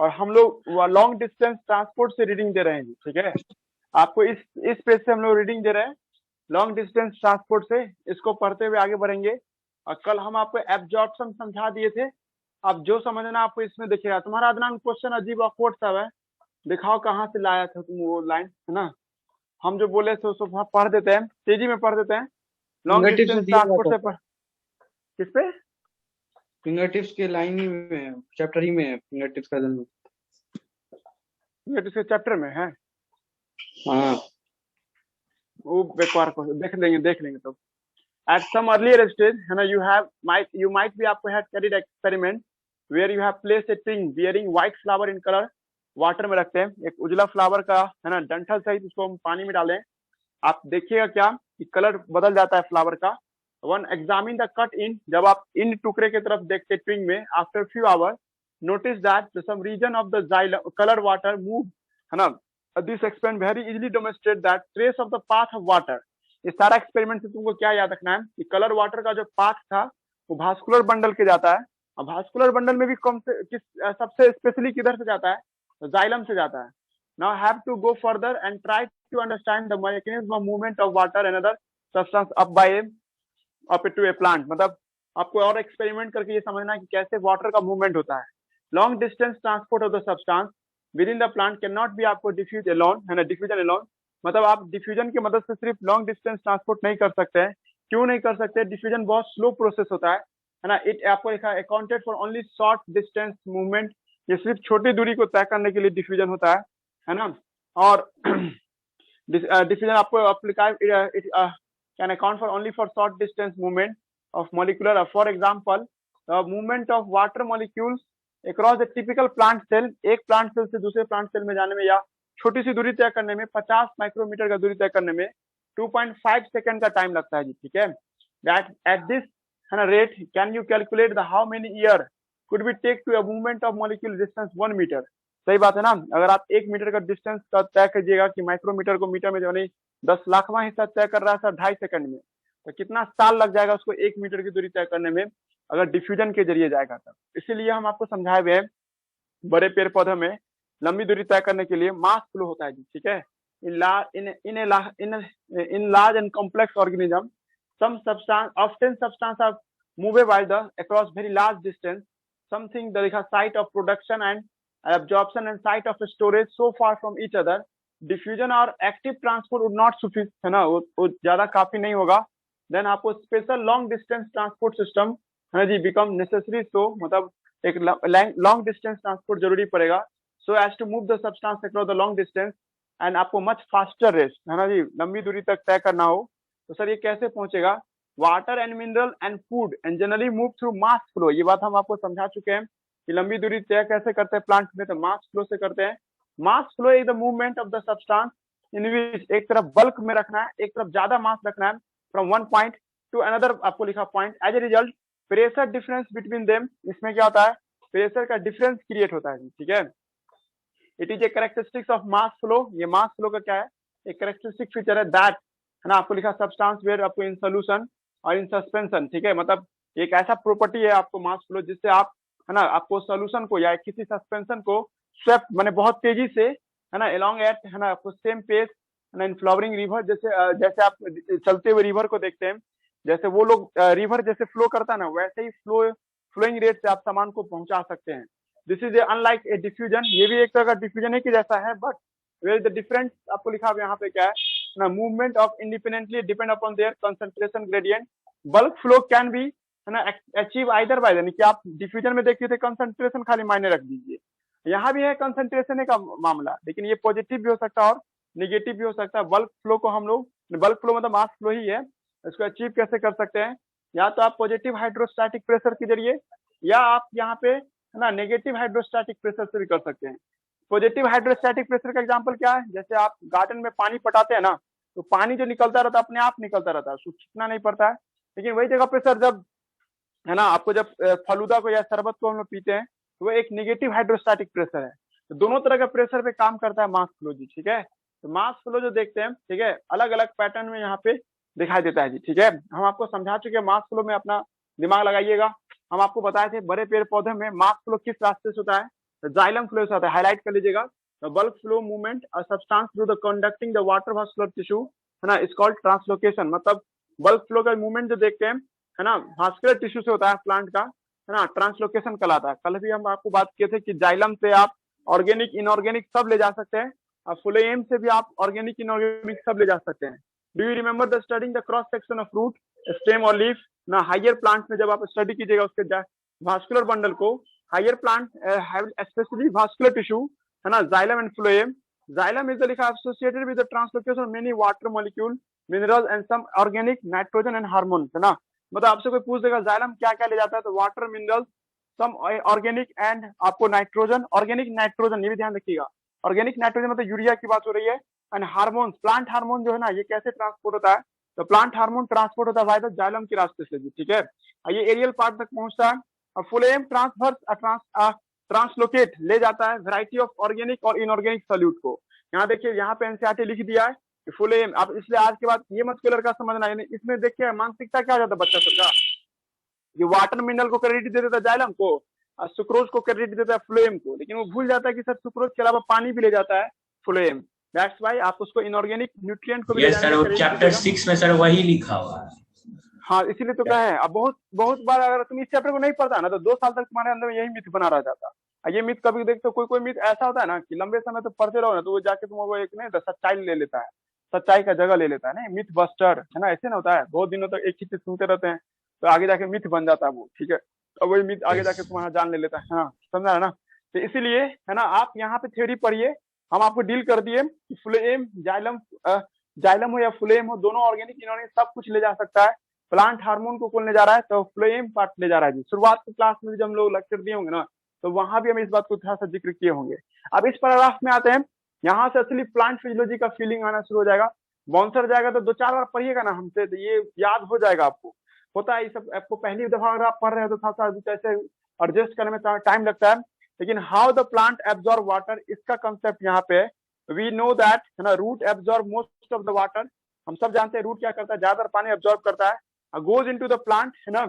और हम लोग लॉन्ग डिस्टेंस ट्रांसपोर्ट से रीडिंग दे रहे हैं जी, ठीक है। आपको इस पेज से हम लोग रीडिंग दे रहे हैं लॉन्ग डिस्टेंस ट्रांसपोर्ट से। इसको पढ़ते हुए आगे बढ़ेंगे। और कल हम आपको एब्जॉर्प्शन समझा दिए थे। अब जो समझना आपको इसमें दिखेगा। तुम्हारा अदनान क्वेश्चन अजीब ऑकवर्ड सा है, दिखाओ कहाँ से लाया था तुम वो लाइन, है ना। हम जो बोले थे उसको पढ़ देते हैं, तेजी में पढ़ देते हैं। लॉन्ग फिंगर टिप्स डिस्टेंस में दिया हुआ ट्रांसपोर्ट था से सर। किस पे? फिंगर टिप्स के लाइन ही में है, चैप्टर ही में है फिंगर टिप्स का जन्म। ये चैप्टर में है। हाँ वो बेकार को देख लेंगे तो। At some earlier stage, है ना, you might be आपको had carried experiment where you have placed a thing bearing white flower in color, water में रखते हैं एक उजला फ्लावर का, है ना, डंठल सहित उसको हम पानी में डालें। आप देखिएगा क्या कि कलर बदल जाता है फ्लावर का। One examine the cut in, जब आप इन टुकड़े की तरफ देखते ट्विंग में, after few hour notice that some region of the xylem colour water move, है ना। This experiment very easily demonstrate that trace of the path of water. इस सारा एक्सपेरिमेंट से तुमको क्या याद रखना है कि कलर वाटर का जो पाथ था वो भास्कुलर बंडल के जाता है। और भास्कुलर बंडल में भी कम से किस सबसे स्पेशली किधर से जाता है? तो जाइलम से जाता है। Now have to go further and try to understand the mechanism of movement of water and other substance up to a plant। मतलब आपको और एक्सपेरिमेंट करके ये समझना है कि कैसे वाटर का मूवमेंट होता है। Long distance transport of the substance with in the plant can not be आपको डिफ्यूज एलोन, है ना, डिफ्यूजन एलोन। मतलब आप डिफ्यूजन की मदद से सिर्फ लॉन्ग डिस्टेंस ट्रांसपोर्ट नहीं कर सकते हैं। क्यों नहीं कर सकते? डिफ्यूजन बहुत स्लो प्रोसेस होता है ना। इट आपको लिखा है accounted for only short distance movement. ये सिर्फ छोटी दूरी को तय करने के लिए डिफ्यूजन होता है ना। और डिफ्यूजन आपको लिखा है it can account for only for short distance movement of molecular, for example movement of water molecules across the typical plant cell. एक प्लांट सेल से दूसरे प्लांट सेल में जाने में या छोटी सी दूरी तय करने में 50 माइक्रोमीटर का दूरी तय करने में 2.5 सेकंड का टाइम लगता है जी, ठीक है। दैट एट दिस, है ना, rate can you calculate the how many year could be take to a movement of molecule distance 1 metre. सही बात है ना। अगर आप 1 मीटर का डिस्टेंस का तय कीजिएगा कि माइक्रोमीटर को मीटर में जो नहीं 10 लाखवां हिस्सा तय कर रहा है सर 2.5 सेकंड में, तो कितना साल लग जाएगा उसको 1 मीटर की दूरी तय करने में अगर डिफ्यूजन के जरिए जाएगा तब। इसीलिए हम आपको समझाए हुए हैं बड़े पेड़ पौधों में लंबी दूरी तय करने के लिए मास फ्लो होता है जी, ठीक है। In large and complex organism some substance often substance are moved by the across very large distance, something the site of production and absorption and site of storage so far from each other, diffusion और active transport would not suffice, है ना, वो ज्यादा काफी नहीं होगा। Then आपको special long distance transport system, है ना जी, बिकम नेसेसरी। सो मतलब एक लॉन्ग डिस्टेंस ट्रांसपोर्ट जरूरी पड़ेगा so as to move the substance across the long distance and आपको मच फास्टर रेस्ट, है ना जी, लंबी दूरी तक तय करना हो तो सर ये कैसे पहुंचेगा? Water and mineral and food and generally move through mass flow. ये बात हम आपको समझा चुके हैं कि लंबी दूरी तय कैसे करते हैं प्लांट में, तो मास फ्लो से करते हैं। Mass flow is the movement of the substance in which, एक तरफ बल्क में रखना है, एक तरफ ज्यादा मास रखना है, from one point to another, आपको लिखा point. As a result pressure difference between them, इसमें क्या होता है? प्रेशर का डिफरेंस क्रिएट होता है, ठीक है। It is a characteristics of mass flow. ये मास फ्लो का क्या है? एक कैरेक्टरिस्टिक फीचर है दैट, है ना, आपको लिखा सब्सटेंस वेयर आपको इन सोल्यूशन और इन सस्पेंशन, ठीक है। मतलब एक ऐसा प्रॉपर्टी है आपको मास फ्लो जिससे आप, है ना, आपको सोल्यूशन को या किसी सस्पेंशन को स्वेप्ट माने बहुत तेजी से, है ना, अलोंग एट, है ना, आपको सेम पेस, है ना, इन फ्लोवरिंग रिवर, जैसे आप चलते हुए रिवर को देखते हैं, जैसे वो लोग रिवर जैसे फ्लो करता है ना, वैसे ही फ्लोइंग रेट से आप सामान को पहुंचा सकते हैं। This is unlike A diffusion. ये भी एक तरह का डिफ्यूजन ही की जैसा है, बट वेयर द डिफरेंस आपको लिखा यहाँ पे क्या है ना, movement of independently depend upon their concentration gradient. Bulk flow can be, है ना, अचीव आइदर बाय, यानी कि आप डिफ्यूजन में देखिए थे कंसंट्रेशन खाली मायने रख दीजिए, यहाँ भी है कंसंट्रेशन का मामला, लेकिन ये पॉजिटिव भी हो सकता है और निगेटिव भी हो सकता है। बल्क फ्लो को हम लोग, बल्क फ्लो मतलब मास फ्लो ही है, इसको अचीव कैसे कर सकते हैं? या तो आप पॉजिटिव हाइड्रोस्टैटिक प्रेशर के जरिए, या आप यहाँ पे, है ना, नेगेटिव हाइड्रोस्टैटिक प्रेशर से भी कर सकते हैं। पॉजिटिव हाइड्रोस्टैटिक प्रेशर का एग्जांपल क्या है? जैसे आप गार्डन में पानी पटाते हैं ना, तो पानी जो निकलता रहता है अपने आप निकलता रहता है, उसको खींचना नहीं पड़ता है। लेकिन वही जगह पे सर जब, है ना, आपको जब फलूदा को या शरबत को हम लोग पीते हैं तो वो एक नेगेटिव हाइड्रोस्टैटिक प्रेशर है। तो दोनों तरह का प्रेशर पे काम करता है मास फ्लो जी, ठीक है। तो मास फ्लो जो देखते हैं, ठीक है, अलग अलग पैटर्न में यहाँ पे दिखाई देता है जी, ठीक है। हम आपको समझा चुके हैं मास फ्लो में, अपना दिमाग लगाइएगा। हम आपको बताए थे बड़े पेड़ पौधे में मास फ्लो किस रास्ते से होता है, जाइलम फ्लो से आता है, हाईलाइट कर लीजिएगा। Bulk flow movement substance through the conducting the water vascular tissue, है ना, इज कॉल्ड ट्रांसलोकेशन। मतलब बल्क फ्लो का मूवमेंट जो देखते हैं, है ना, वास्कुलर टिश्यू से होता है प्लांट का, है ना, ट्रांसलोकेशन कहलाता है। कल भी हम आपको बात किए थे कि जाइलम से आप ऑर्गेनिक इनऑर्गेनिक सब ले जा सकते हैं, और फ्लोएम से भी आप ऑर्गेनिक इनऑर्गेनिक सब ले जा सकते हैं। Do you remember the studying the cross section of root, stem और लीफ ना? हायर प्लांट में जब आप स्टडी कीजिएगा उसके वास्कुलर बंडल को, higher plant have specially vascular tissue, है ना, xylem and phloem. Xylem is the लिखा associated with the translocation of many water molecule, minerals and some organic, nitrogen and hormone, है ना। मतलब आपसे कोई पूछ देगा जाइलम क्या क्या ले जाता है, तो water, minerals, some organic and आपको नाइट्रोजन। ऑर्गेनिक नाइट्रोजन ये भी ध्यान रखिएगा, ऑर्गेनिक नाइट्रोजन मतलब यूरिया की बात हो रही है। एंड हार्मोन, प्लांट हार्मोन जो है ना, ये कैसे ट्रांसपोर्ट होता है, तो प्लांट हार्मोन ट्रांसपोर्ट होता है बाय द जाइलम के रास्ते से भी, ठीक है। ये एरियल पार्ट तक पहुंचता है। और फ्लोएम ट्रांसवर्स ट्रांसलोकेट ले जाता है वैरायटी ऑफ ऑर्गेनिक और इनऑर्गेनिक सॉल्यूट को। यहाँ देखिए, यहाँ पे एनसीईआरटी लिख दिया है कि फ्लोएम, अब इसलिए आज के बाद ये मत को लड़का समझना है, इसमें देखिए मानसिकता क्या हो जाता है बच्चा सबका, ये वाटर मिनरल को क्रेडिट दे देता है जाइलम को, और सुक्रोज को क्रेडिट देता है फ्लोएम को, लेकिन वो भूल जाता है कि सर सुक्रोज के अलावा पानी भी ले जाता है फ्लोएम। दैट्स व्हाई आप उसको इनऑर्गेनिक न्यूट्रिएंट को भी ले यस सर, वो चैप्टर 6 में सर वही लिखा हुआ है। हाँ, इसीलिए तो कहे। अब बहुत बार अगर तुम इस चैप्टर को नहीं पढ़ता ना, तो 2 साल तक तुम्हारे अंदर में यही मिथ बना रह जाता। ये मिथ कभी देखते हो, कोई मिथ ऐसा होता है ना कि लंबे समय तो पढ़ते रहो ना, तो वो जाके तुम वो एक नहीं सच्चाई ले लेता है, सच्चाई का जगह ले लेता है, नहीं, मिथ बस्टर, है ना, ऐसे ना होता है। बहुत दिनों तक एक ही चीज सुनते रहते हैं, तो आगे जाके मिथ बन जाता है वो, ठीक है। और वही मिथ आगे जाके तुम्हारा जान ले लेता है, हाँ, समझा है ना। तो इसीलिए, है ना, आप यहाँ पे थ्योरी पढ़िए, हम आपको डील कर दिए कि फ्लोएम, जाइलम हो या फ्लोएम हो, दोनों ऑर्गेनिक इनऑर्गेनिक सब कुछ ले जा सकता है। प्लांट हार्मोन को कौन ले जा रहा है, तो फ्लोएम पार्ट ले जा रहा है जी। शुरुआत की क्लास में जब हम लोग लेक्चर दिए होंगे ना, तो वहां भी हम इस बात को थोड़ा सा जिक्र किए होंगे। अब इस पैराग्राफ में आते हैं, यहाँ से असली प्लांट फिजियोलॉजी का फीलिंग आना शुरू हो जाएगा। बाउंसर जाएगा तो 2-4 बार पढ़िएगा ना हमसे, तो ये याद हो जाएगा आपको। होता है ये सब, आपको पहली दफा अगर आप पढ़ रहे हो तो थोड़ा सा कैसे एडजस्ट करने में टाइम लगता है, लेकिन how the plant absorb water, इसका कंसेप्ट यहाँ पे वी नो दैट, है ना, root absorb most of the water. हम सब जानते हैं रूट क्या करता है, ज्यादातर पानी एब्जॉर्ब करता है, गोज इनटू द प्लांट, है ना,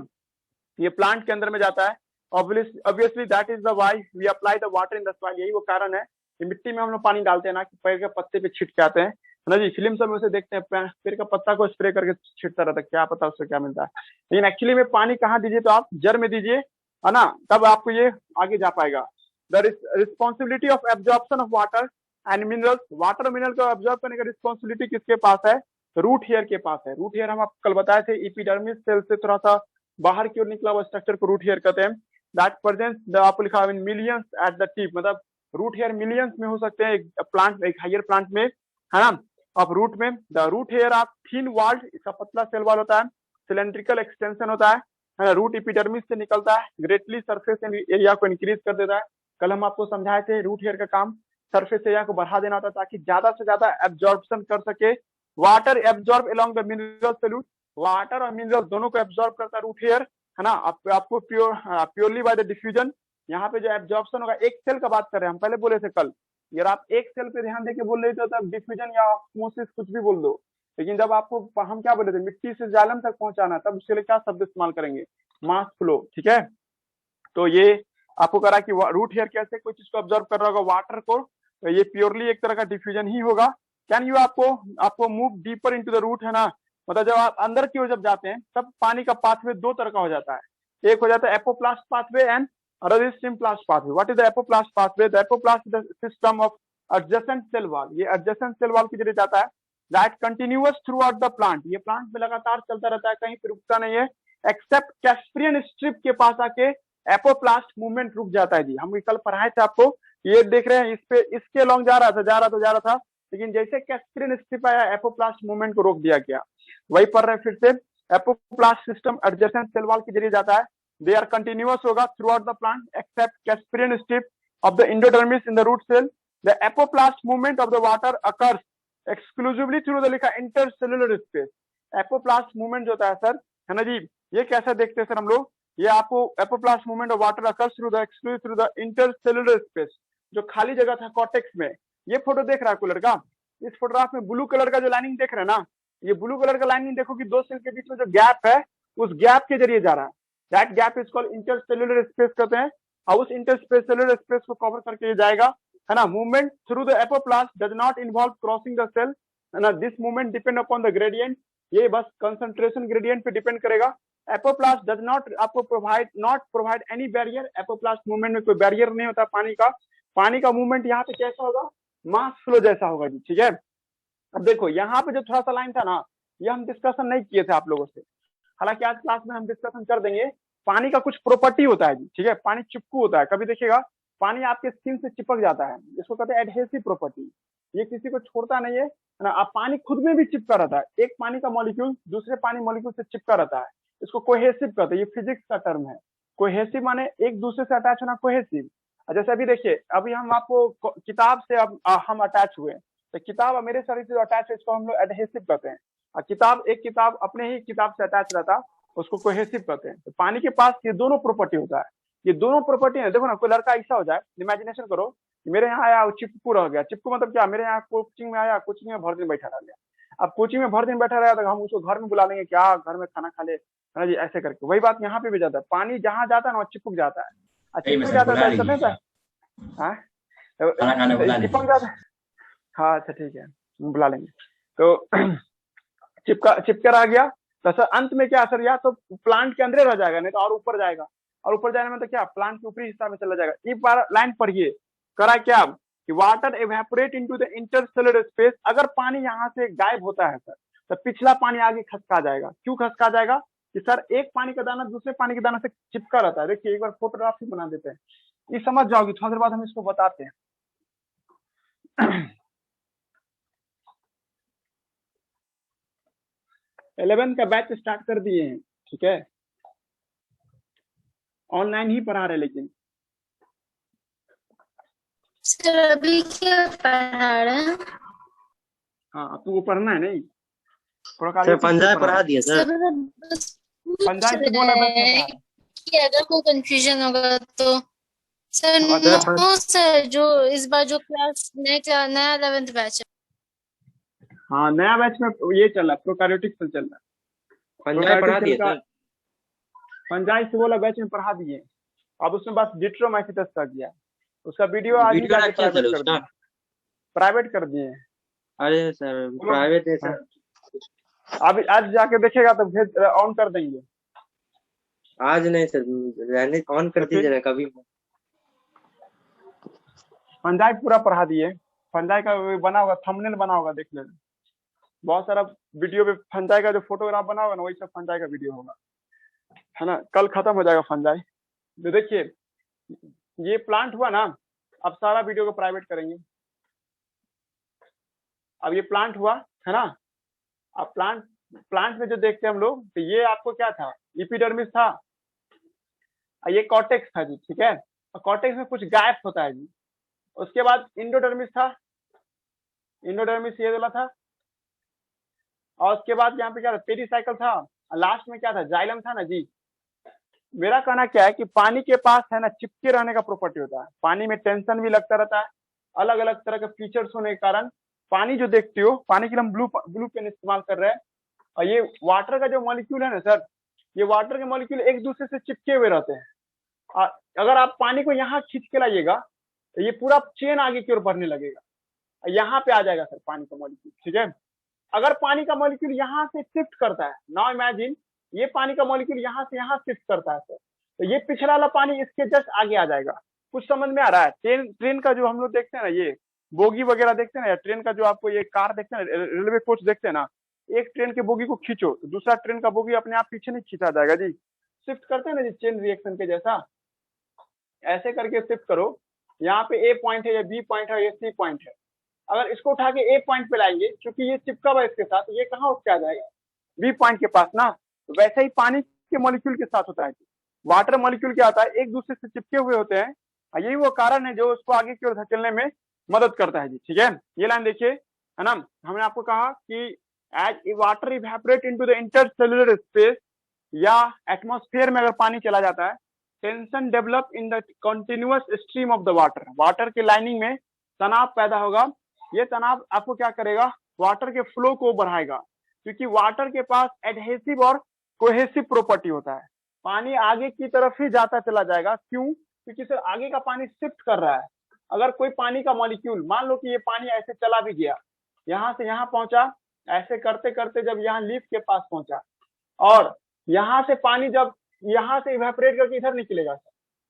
ये प्लांट के अंदर में जाता है। Obviously that is the why we apply the water in the soil, यही वो कारण है कि मिट्टी में हम लोग पानी डालते हैं ना, कि पेड़ के पत्ते पे छिटके आते हैं, है ना जी। फिल्म सब में उसे देखते हैं, पेड़ का पत्ता को स्प्रे करके छिटता रहता है, क्या पता उससे क्या मिलता है। लेकिन एक्चुअली में पानी कहाँ दीजिए, तो आप जड़ में दीजिए, है ना, तब आपको ये आगे जा पाएगा। The responsibility of absorption of water and minerals, water mineral को एब्जॉर्ब करने का रिस्पॉन्सिबिलिटी किसके पास है, रूट हेयर के पास है। रूट हेयर हम आपको कल बताए थे, एपिडर्मिस सेल से थोड़ा सा बाहर की ओर निकला हुआ स्ट्रक्चर को रूट हेयर कहते हैं। दैट प्रेजेंट आपको लिखा है in millions at the tip, मतलब रूट हेयर मिलियंस में हो सकते हैं एक प्लांट, एक हायर प्लांट में, है ना। अब रूट में द रूट हेयर आप थिन वॉल्ड, इसका पतला सेल वॉल होता है, सिलेंड्रिकल एक्सटेंशन होता है ना। रूट एपिडर्मिस से निकलता है, ग्रेटली सरफेस एरिया को इंक्रीज कर देता है। कल हम आपको समझाए थे रूट हेयर का काम सरफेस एरिया को बढ़ा देना होता है, ताकि ज्यादा से ज्यादा एब्जॉर्प्शन कर सके। Water absorb along the mineral solute, water और मिनरल दोनों को एब्जॉर्ब करता है रूट हेयर, है ना। आपको प्योरली बाय द डिफ्यूजन, यहाँ पे जो एब्जॉर्प्शन होगा, एक सेल का बात कर रहे हैं हम, पहले बोले थे कल, यार आप एक सेल पे ध्यान देके बोल रहे थे तब डिफ्यूजन या ऑस्मोसिस कुछ भी बोल दो, लेकिन जब आपको हम क्या बोले थे, मिट्टी से जाइलम तक पहुंचाना, तब उसके लिए क्या शब्द इस्तेमाल करेंगे, मास फ्लो, ठीक है। तो ये आपको करा कि रूट हेयर कैसे कोई चीज को ऑब्जर्व कर रहा होगा, वाटर को, तो ये प्योरली एक तरह का डिफ्यूजन ही होगा। कैन यू आपको move deeper into the root, है ना, मतलब जब आप अंदर की ओर जब जाते हैं तब पानी का पाथवे 2 तरह का हो जाता है, एक हो जाता है apoplast pathway and other is symplast pathway. What is the apoplast pathway, the apoplast is the system of adjacent cell wall, ये एडजेसेंट सेल वॉल के जरिए जाता है, that continuous throughout the plant, ये प्लांट में लगातार चलता रहता है, कहीं पे रुकता नहीं है, एक्सेप्ट कैस्प्रियन स्ट्रिप के पास आके एपोप्लास्ट मूवमेंट रुक जाता है जी। हम कल पढ़ाए थे आपको, ये देख रहे हैं, इस पे इसके लॉन्ग जा रहा था, लेकिन जैसे कैस्प्रियन स्ट्रिप आया, एपोप्लास्ट मूवमेंट को रोक दिया गया। वही पढ़ रहे हैं फिर से, apoplast system adjacent cell wall के जरिए जाता है, दे आर कंटिन्यूअस होगा throughout the plant except Casparian strip of the endodermis in the root cell. The apoplast movement of the water occurs exclusively through the लिखा intercellular space. Apoplast movement जो होता है sir, है ना जी, ये कैसा देखते हैं सर हम लोग, ये आपको apoplast movement of water occurs through the exclusive through the intercellular space, जो खाली जगह था कॉर्टेक्स में। ये फोटो देख रहा है कूलर का, इस फोटोग्राफ में ब्लू कलर का जो लाइनिंग देख रहे हैं ना, ये ब्लू कलर का लाइनिंग देखो कि 2 सेल के बीच में जो गैप है, उस गैप के जरिए जा रहा है, that gap is called intercellular space कहते हैं। और उस इंटरसेलुलर स्पेस को कवर करके ये जाएगा, है ना। Movement through the apoplast does not involve crossing the cell, है ना। This movement depend upon the gradient, ये बस कंसंट्रेशन ग्रेडियंट पे डिपेंड करेगा। एपोप्लास्ट डज नॉट आपको provide any barrier, apoplast movement में कोई बैरियर नहीं होता पानी का मूवमेंट यहाँ पे कैसा होगा, मास फ्लो जैसा होगा जी, ठीक है। अब देखो यहाँ पे जो थोड़ा सा लाइन था ना, ये हम डिस्कशन नहीं किए थे आप लोगों से, हालांकि आज क्लास में हम डिस्कशन कर देंगे। पानी का कुछ प्रॉपर्टी होता है जी, ठीक है। पानी चिपकू होता है, कभी देखिएगा पानी आपके स्किन से चिपक जाता है, इसको कहते हैं एडहेसिव प्रॉपर्टी, ये किसी को छोड़ता नहीं है ना। अब पानी खुद में भी चिपका रहता है, एक पानी का मॉलिक्यूल दूसरे पानी मॉलिक्यूल से चिपका रहता है, इसको कोहेसिव कहते हैं, ये फिजिक्स का टर्म है। कोहेसिव माने एक दूसरे से अटैच होना, कोहेसिव। जैसे अभी देखिए, अभी हम आपको किताब से अब हम अटैच हुए, तो किताब मेरे शरीर से अटैच है, इसको हम लोग एडहेसिव कहते हैं। और एक किताब अपने ही किताब से अटैच रहता, उसको कोहेसिव कहते हैं। तो पानी के पास ये दोनों प्रॉपर्टी होता है, ये दोनों प्रॉपर्टी है। देखो ना, कोई लड़का ऐसा हो जाए, इमेजिनेशन करो कि मेरे यहाँ आया, चिपकू रह गया। चिपकू मतलब क्या, मेरे यहाँ कोचिंग में आया, कोचिंग में भर दिन बैठा रह गया। अब कोचिंग में भर दिन बैठा रहा तो हम उसको घर में बुला लेंगे, क्या घर में खाना खा ले, है ना जी, ऐसे करके। वही बात यहाँ पे भी जाता है, पानी जहाँ जाता है ना चिपक जाता है, चिपक जाता है, चिपक जाता है। हाँ अच्छा ठीक है, बुला लेंगे। तो चिपका रह गया, तो सर अंत में क्या असर, या तो प्लांट के अंदर रह जाएगा, नहीं तो और ऊपर जाएगा, और ऊपर जाने में तो क्या प्लांट के ऊपरी हिस्सा में चला जाएगा। एक बार लाइन पढ़िए, करा क्या कि water evaporate into the intercellular space. अगर पानी यहाँ से गायब होता है सर, तो पिछला पानी आगे खसका जाएगा। क्यों खसका जाएगा कि सर एक पानी का दाना दूसरे पानी के दाना से चिपका रहता है। देखिए एक बार फोटोग्राफ ही बना देते हैं, ये समझ जाओगी, थोड़ी देर बाद हम इसको बताते हैं। 11 का बैच स्टार्ट कर दिए हैं, ठीक है, ऑनलाइन ही पढ़ा रहे, लेकिन सर अभी क्या पढ़ा रहे हैं? हाँ तुमको पढ़ना है नहीं, सर पंजाब पढ़ा दिया सर। पंजाब से बोला कि अगर कोई कंफ्यूजन होगा तो सर नो सर, जो इस बार जो क्लास नया 11th बैच है। हाँ नया बैच में ये चल रहा है, प्रोकैरियोटिक चल रहा है। पंजाब पढ़ा दिया सर। पंजाब से बोला बैच में पढ़ा दिए, अब उसमें बस डिट्रोमाइसिटस का किया, उसका वीडियो आज प्राइवेट कर दिए। अरे सर प्राइवेट है सर, अभी आज जाके देखेगा तो भेज ऑन कर देंगे। आज नहीं सर, रहने ऑन कर दीजिएगा कभी। पंजाब पूरा पढ़ा दिए, पंजाब का बना होगा, थंबनेल बना होगा, देख लेना। बहुत सारा वीडियो पे फंजाई का जो फोटोग्राफ बना होगा ना, वही सब फंजाई का वीडियो होगा, है ना। कल खत्म हो जाएगा फंजाई। तो देखिए ये प्लांट हुआ ना, अब सारा वीडियो को प्राइवेट करेंगे। अब ये प्लांट हुआ है ना, अब प्लांट में जो देखते हैं हम लोग, तो ये आपको क्या था, एपिडर्मिस था, ये कॉर्टेक्स था जी, ठीक है। और कॉर्टेक्स में कुछ गैप होता है जी। उसके बाद इंडोडर्मिस था, इंडोडर्मिस ये वाला था, और उसके बाद यहाँ पे क्या था, पेरिसाइकल था, और लास्ट में क्या था, जाइलम था ना जी। मेरा कहना क्या है कि पानी के पास है ना चिपके रहने का प्रॉपर्टी होता है, पानी में टेंशन भी लगता रहता है, अलग अलग तरह के फीचर्स होने के कारण पानी जो देखते हो, पानी के लिए हम ब्लू पेन इस्तेमाल कर रहे हैं। और ये वाटर का जो मॉलिक्यूल है ना सर, ये वाटर के मॉलिक्यूल एक दूसरे से चिपके हुए रहते हैं। अगर आप पानी को यहाँ खींच के लाइएगा तो ये पूरा चेन आगे की ओर बढ़ने लगेगा, यहाँ पे आ जाएगा सर पानी का मॉलिक्यूल, ठीक है। अगर पानी का मॉलिक्यूल यहाँ से शिफ्ट करता है, नाउ इमेजिन ये पानी का मॉलिक्यूल यहाँ से यहाँ शिफ्ट करता है सर, तो ये पिछला वाला पानी इसके जस्ट आगे आ जाएगा। कुछ समझ में आ रहा है। ट्रेन का जो हम लोग देखते हैं ना, ये बोगी वगैरह देखते हैं ना, या ट्रेन का जो आपको ये कार देखते हैं, रेलवे कोच देखते हैं ना, एक ट्रेन के बोगी को खींचो तो दूसरा ट्रेन का बोगी अपने आप पीछे नहीं खींचा जाएगा जी, शिफ्ट करते हैं ना जी, चेन रिएक्शन के जैसा। ऐसे करके शिफ्ट करो, यहाँ पे ए पॉइंट है, या बी पॉइंट है, या सी पॉइंट है। अगर इसको उठा के ए पॉइंट पे लाएंगे, क्योंकि ये चिपका हुआ इसके साथ, ये कहाँ उठ के आ जाएगा, बी पॉइंट के पास ना। तो वैसे ही पानी के मॉलिक्यूल के साथ होता है, वाटर मॉलिक्यूल क्या होता है, एक दूसरे से चिपके हुए होते हैं, यही वो कारण है जो उसको आगे की ओर धकेलने में मदद करता है जी, ठीक है। ये लाइन देखिए, है ना, हमने आपको कहा कि as water evaporate into the intercellular space, या एटमॉस्फेयर में अगर पानी चला जाता है, tension develop in the continuous stream of the water, water के लाइनिंग में तनाव पैदा होगा। ये तनाव आपको क्या करेगा, वाटर के फ्लो को बढ़ाएगा, क्योंकि वाटर के पास एडहेसिव और कोहेसिव प्रॉपर्टी होता है। पानी आगे की तरफ ही जाता चला जाएगा, क्यों, क्योंकि सर आगे का पानी शिफ्ट कर रहा है। अगर कोई पानी का मॉलिक्यूल, मान लो कि ये पानी ऐसे चला भी गया, यहाँ से यहाँ पहुंचा, ऐसे करते करते जब यहाँ लीफ के पास पहुंचा, और यहाँ से पानी जब यहाँ से इवेपोरेट करके इधर निकलेगा,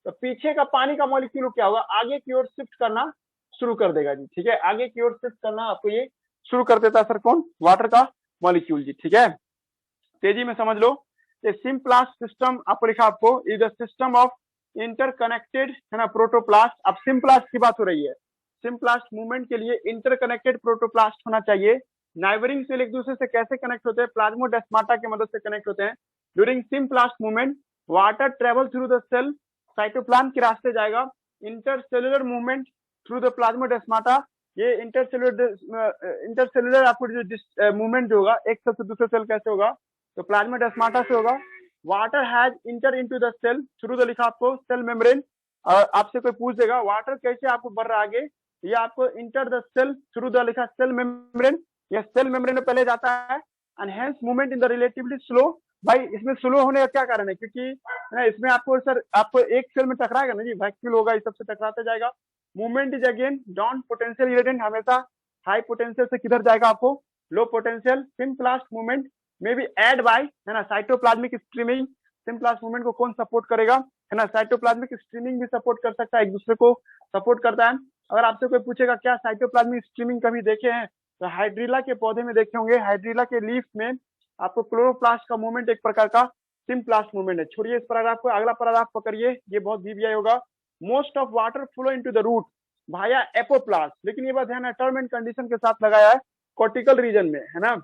तो पीछे का पानी का मॉलिक्यूल क्या होगा, आगे की ओर शिफ्ट करना शुरू कर देगा जी। ठीक है, आगे की ओर शिफ्ट करना आपको ये शुरू कर देता है सर, कौन, वाटर का मॉलिक्यूल जी। ठीक है, तेजी में समझ लो। ये सिम्प्लास्ट सिस्टम आपको लिखा, आपको is the system of interconnected, है ना, प्रोटोप्लास्ट। अब सिम्प्लास्ट की बात हो रही है, सिम्प्लास्ट मूवमेंट के लिए इंटरकनेक्टेड प्रोटोप्लास्ट होना चाहिए। नाइबरिंग सेल एक दूसरे से कैसे कनेक्ट होते हैं, प्लाज्मोडेस्माटा की मदद से कनेक्ट होते हैं। During symplast movement water travel through the cell, cytoplasm के रास्ते जाएगा। Intercellular movement through the plasmodesmata, ये इंटरसेलुलर आपको जो मूवमेंट जो होगा एक सेल से दूसरे सेल कैसे होगा, तो प्लाज्मोडेस्माटा से होगा। Water has enter into the cell through the, लिखा आपको सेल मेम्ब्रेन। और आपसे कोई पूछ देगा वाटर कैसे आपको बढ़ रहा है आगे, ये आपको enter the cell through the, लिखा सेल मेम्ब्रेन, या सेल मेम्ब्रेन में पहले जाता है। And hence movement in the relatively slow. भाई इसमें स्लो होने का क्या कारण है, क्योंकि इसमें आपको सर आपको एक सेल में टकराएगा ना जी, वैक्यूल होगा, इस सबसे टकराता जाएगा। Movement is again down potential gradient, हमेशा हाई पोटेंशियल से किधर जाएगा आपको, लो पोटेंशियल। सिम्प्लास्ट मूवमेंट में भी एड बाय, है ना, साइटोप्लाज्मिक स्ट्रीमिंग। सिम्प्लास्ट मूवमेंट को कौन सपोर्ट करेगा, है ना, साइटोप्लाज्मिक स्ट्रीमिंग भी सपोर्ट कर सकता है, एक दूसरे को सपोर्ट करता है। अगर आपसे कोई पूछेगा क्या साइटोप्लाज्मिक स्ट्रीमिंग कभी देखे हैं, तो हाइड्रीला के पौधे में देखे होंगे, हाइड्रीला के लीफ में आपको क्लोरोप्लास्ट का मूवमेंट एक प्रकार का सिम्प्लास्ट मूवमेंट है। छोड़िए इस पैराग्राफ को, अगला पैराग्राफ पकड़िए, ये बहुत वीवीआई होगा। Most of water flow into the root भाया एपोप्लास्ट, लेकिन ये बात ध्यान है टर्म एंड कंडीशन के साथ लगाया है, कॉर्टिकल रीजन में, है ना।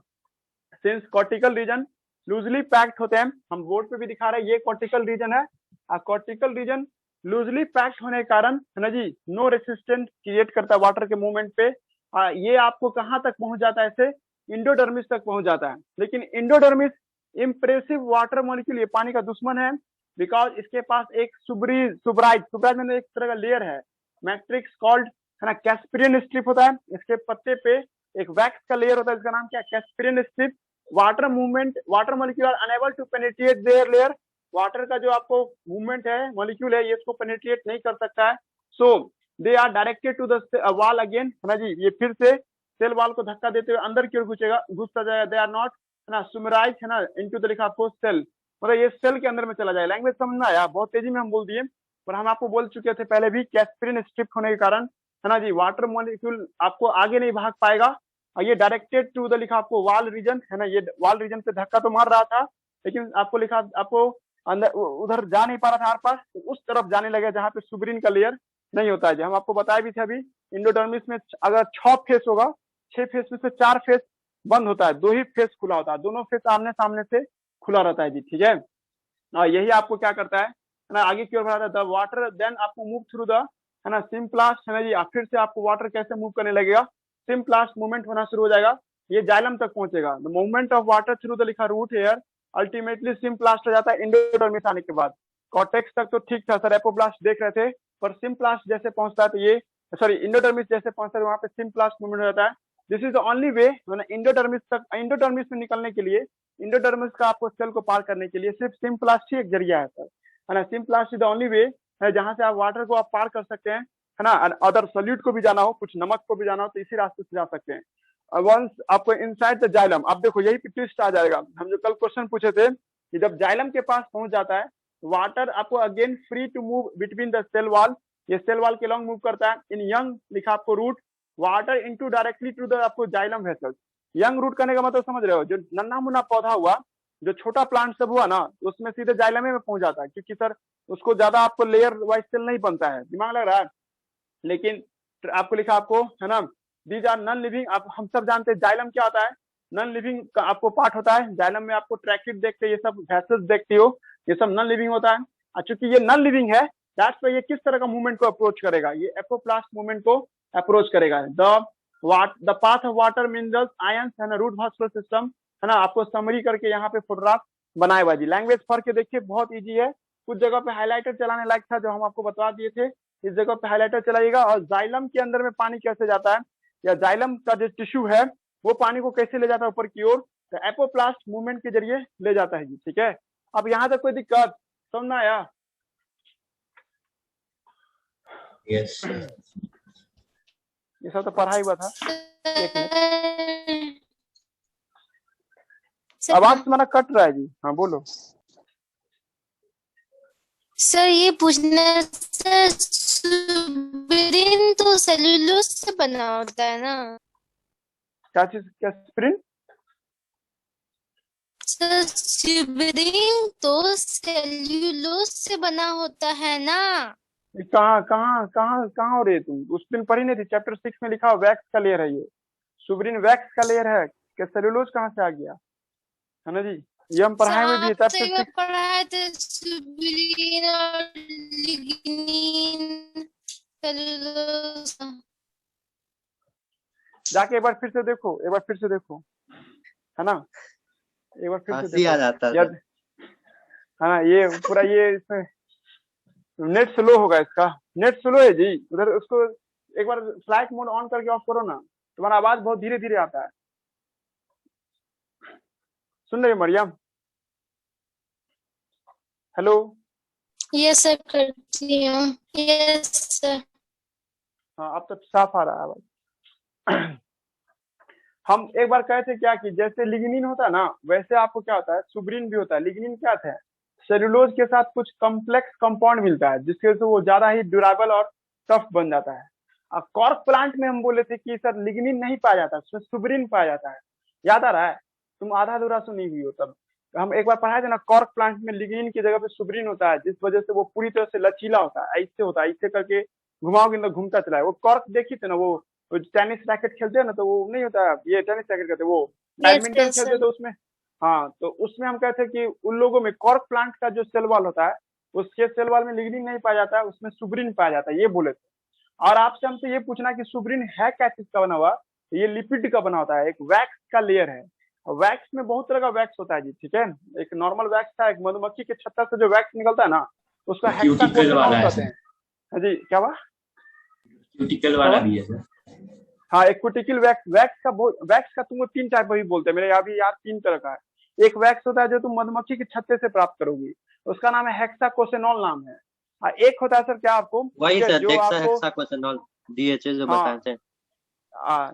Since cortical region loosely packed होते हैं, हम बोर्ड पे भी दिखा रहे हैं, ये कॉर्टिकल रीजन है। कॉर्टिकल रीजन लूजली पैक्ड होने के कारण, है ना जी, नो रेसिस्टेंस क्रिएट करता है वाटर के मूवमेंट पे। ये आपको कहाँ तक पहुंच जाता है, ऐसे इंडोडर्मिस तक पहुंच जाता है। लेकिन इंडोडर्मिस इम्प्रेसिव वाटर मॉलिक्यूल, ये पानी का दुश्मन है, बिकॉज इसके पास एक सुब्राइट में एक तरह का लेयर है, मैट्रिक्स कॉल्ड, है ना, कैस्पिरियन स्ट्रिप होता है। इसके पत्ते पे एक वैक्स का लेयर होता है, इसका नाम क्या, Casparian strip. Water movement, water molecule are unable to penetrate their layer, water का जो आपको मूवमेंट है, मॉलिक्यूल है, ये इसको पेनिट्रेट नहीं कर सकता है। So they are directed to the wall again, है ना जी, ये फिर से सेल वॉल को धक्का देते हुए अंदर की ओर घुसता जाएगा। दे आर नॉट, है ना, सुमराइज, है ना, इनटू द, लिखा आपको सेल, मतलब ये सेल के अंदर में चला जाएगा। लैंग्वेज समझना आया, बहुत तेजी में हम बोल दिए, पर हम आपको बोल चुके थे पहले भी, कैस्पिरिन स्ट्रिप होने के कारण, है ना जी, वाटर मॉलिक्यूल आपको आगे नहीं भाग पाएगा। और ये डायरेक्टेड टू द, लिखा आपको वाल रीजन, है ना, ये वाल रीजन पे धक्का तो मार रहा था, लेकिन आपको लिखा आपको अंदर उधर जा नहीं पा रहा था आर पास, तो उस तरफ जाने लगे जहाँ पे सुब्रीन का लेयर नहीं होता है। जो हम आपको बताया भी थे अभी, इंडोडर्मिस में अगर 6 फेस होगा, 6 फेस में से 4 फेस बंद होता है, 2 ही फेस खुला होता है, दोनों फेस आमने सामने से खुला रहता है जी। ठीक है, यही आपको क्या करता है ना, आगे की ओर बढ़ाता है। द वाटर देन आपको मूव थ्रू द, है ना, सिम्प्लास्ट, है ना जी, फिर से आपको वाटर कैसे मूव करने लगेगा, सिम्प्लास्ट मूवमेंट होना शुरू हो जाएगा, ये जाइलम तक पहुंचेगा। The movement of water through the, लिखा रूट हेयर, अल्टीमेटली सिम्प्लास्ट हो जाता है इंडोडर्मिस आने के बाद। कॉर्टेक्स तक तो ठीक था सर, एपोप्लास्ट देख रहे थे, पर सिम्प्लास्ट जैसे पहुंचता है तो ये, सॉरी, इंडोडर्मिस जैसे पहुंचता है वहां पे सिम्प्लास्ट मूवमेंट हो जाता है। This is the only way, endodermis तक, इंडोडर्मिस में निकलने के लिए, इंडोडर्मिस का आपको सेल को पार करने के लिए सिर्फ सिम्प्लास्ट ही एक जरिया है सर, है ना। Symplast is the only way है जहां से आप वाटर को आप पार कर सकते हैं, है ना। अदर सॉल्यूट को भी जाना हो, कुछ नमक को भी जाना हो, तो इसी रास्ते से जा सकते हैं। वंस आपको इनसाइड द जाइलम, अब देखो यही पे ट्विस्ट आ जाएगा। हम जो कल क्वेश्चन पूछे थे कि जब जाइलम के पास पहुंच जाता है, वाटर आपको again free to move between the cell wall, ये सेल वॉल के लॉन्ग मूव करता है। इन यंग, लिखा आपको root, water into directly to the आपको जाइलम वेसल्स। यंग रूट करने का मतलब समझ रहे हो, जो नन्हा मुन्ना पौधा हुआ, जो छोटा प्लांट सब हुआ ना, उसमें सीधे जाइलम में पहुंच जाता है, क्योंकि सर उसको ज्यादा आपको लेयर वाइज सेल नहीं बनता है, दिमाग लग रहा है। लेकिन आपको लिखा आपको, है ना, दीज आर नॉन लिविंग। आप हम सब जानते हैं जाइलम क्या होता है, नॉन लिविंग का आपको पार्ट होता है। जाइलम में आपको ट्रैकिड देखते हो, ये सब वेसल्स देखते हो, ये सब नॉन लिविंग होता है। चूंकि ये नॉन लिविंग है, दैट्स पे ये किस तरह का मूवमेंट को अप्रोच करेगा, ये एपोप्लास्ट मूवमेंट को अप्रोच करेगा। The path of water minerals ions, है ना, रूट वास्कुलर सिस्टम, है ना, आपको समरी करके यहाँ पे फोटोग्राफ बनाए हुआ जी। लैंग्वेज पढ़ के देखिए, बहुत इजी है। कुछ जगह पे हाईलाइटर चलाने लायक था जो हम आपको बता दिए थे, इस जगह पे हाईलाइटर चलाइएगा। और जाइलम के अंदर में पानी कैसे जाता है, या जाइलम का जो टिश्यू है वो पानी को कैसे ले जाता है ऊपर की ओर, तो एपोप्लास्ट मूवमेंट के जरिए ले जाता है जी। ठीक है, अब यहाँ तक कोई दिक्कत समझना आया? यस ये सब तो पढ़ा हुआ था। एक मिनट, आवाज तुम्हारा कट रहा है जी। हाँ बोलो। सर ये पूछना है, सर सुब्रीन तो सेल्यूलोज से बना होता है ना? क्या चीज, क्या स्प्रिंट? सर सुब्रीन तो सेल्यूलोज से बना होता है ना? कहाँ कहाँ कहाँ कहाँ हो रही है तुम? उस दिन पढ़ी नहीं थी? चैप्टर 6 में लिखा वैक्स का लेयर है ये। सुब्रीन वैक्स का लेयर है कि सेल्यूलोज कहाँ से आ गया, है ना जी? ये हम पढ़ाए हुए भी है चैप्टर 6। पढ़ाए थे सुब्रीन और लिग्निन सेल्यूलोज। जाके एक बार फिर से देखो, एक बार फिर से देखो, है ना? एक बार फिर से हंसी आ देखो जाता है याद, है ना? ये पूरा ये इसमें नेट स्लो होगा, इसका नेट स्लो है जी। उधर उसको एक बार फ्लाइट मोड ऑन करके ऑफ करो ना, तुम्हारा आवाज बहुत धीरे धीरे आता है। सुन रही हो मरियम? हेलो? यस सर, करती हूँ। Yes sir. हाँ अब तो साफ आ रहा है आवाज। हम एक बार कहे थे क्या कि जैसे लिग्निन होता है ना, वैसे आपको क्या होता है, सुब्रीन भी होता है। लिग्निन क्या था? सेलुलोज के साथ कुछ कॉम्प्लेक्स कंपाउंड मिलता है जिसकी वजह से वो ज्यादा ही ड्यूरेबल और टफ बन जाता है। अब कॉर्क प्लांट में हम बोले थे कि सर लिग्निन नहीं पाया जाता, उसमें सुब्रीन पाया जाता है। याद आ रहा है? तुम आधा अधूरा सुनी हुई हो तब। हम एक बार पढ़ाए थे ना, कॉर्क प्लांट में लिग्निन की जगह पे सुब्रीन होता है, जिस वजह से वो पूरी तरह से लचीला होता है। ऐसे होता है, ऐसे करके घुमाओगे ना घूमता चला है। वो कॉर्क देखी थे ना, वो टेनिस रैकेट खेलते हैं ना, तो वो नहीं होता, ये टेनिस रैकेट कहते हैं, वो बैडमिंटन yes, खेलते तो उसमें, हाँ तो उसमें हम कहते हैं कि उन लोगों में कॉर्क प्लांट का जो सेल वॉल होता है, उसके सेल वॉल में लिग्निन नहीं पाया जाता है, उसमें सुब्रीन पाया जाता है, ये बोले थे। और आपसे हमसे ये पूछना कि सुब्रीन है क्या चीज का बना हुआ? ये लिपिड का बना होता है, एक वैक्स का लेयर है। और वैक्स में बहुत तरह का वैक्स होता है जी, ठीक है? एक नॉर्मल वैक्स था, एक मधुमक्खी के छत्ता से जो वैक्स निकलता है ना, उसका क्यूटिकल वाला है कहते हैं। हाँ जी, क्या हुआ? क्यूटिकल वाला भी है सर। हाँ, एक क्यूटिकल वैक्स। वैक्स का तुमको 3 टाइप भी बोलते हैं, मेरे यहाँ भी यार 3 तरह का है। एक वैक्स होता है जो तुम मधुमक्खी के छत्ते से प्राप्त करोगी, उसका नाम है हेक्साकोसेनॉल नाम है। और एक होता है सर क्या आपको, वही सर, जो आपको हेक्साकोसेनॉल डीएचए जो हाँ बताते हैं।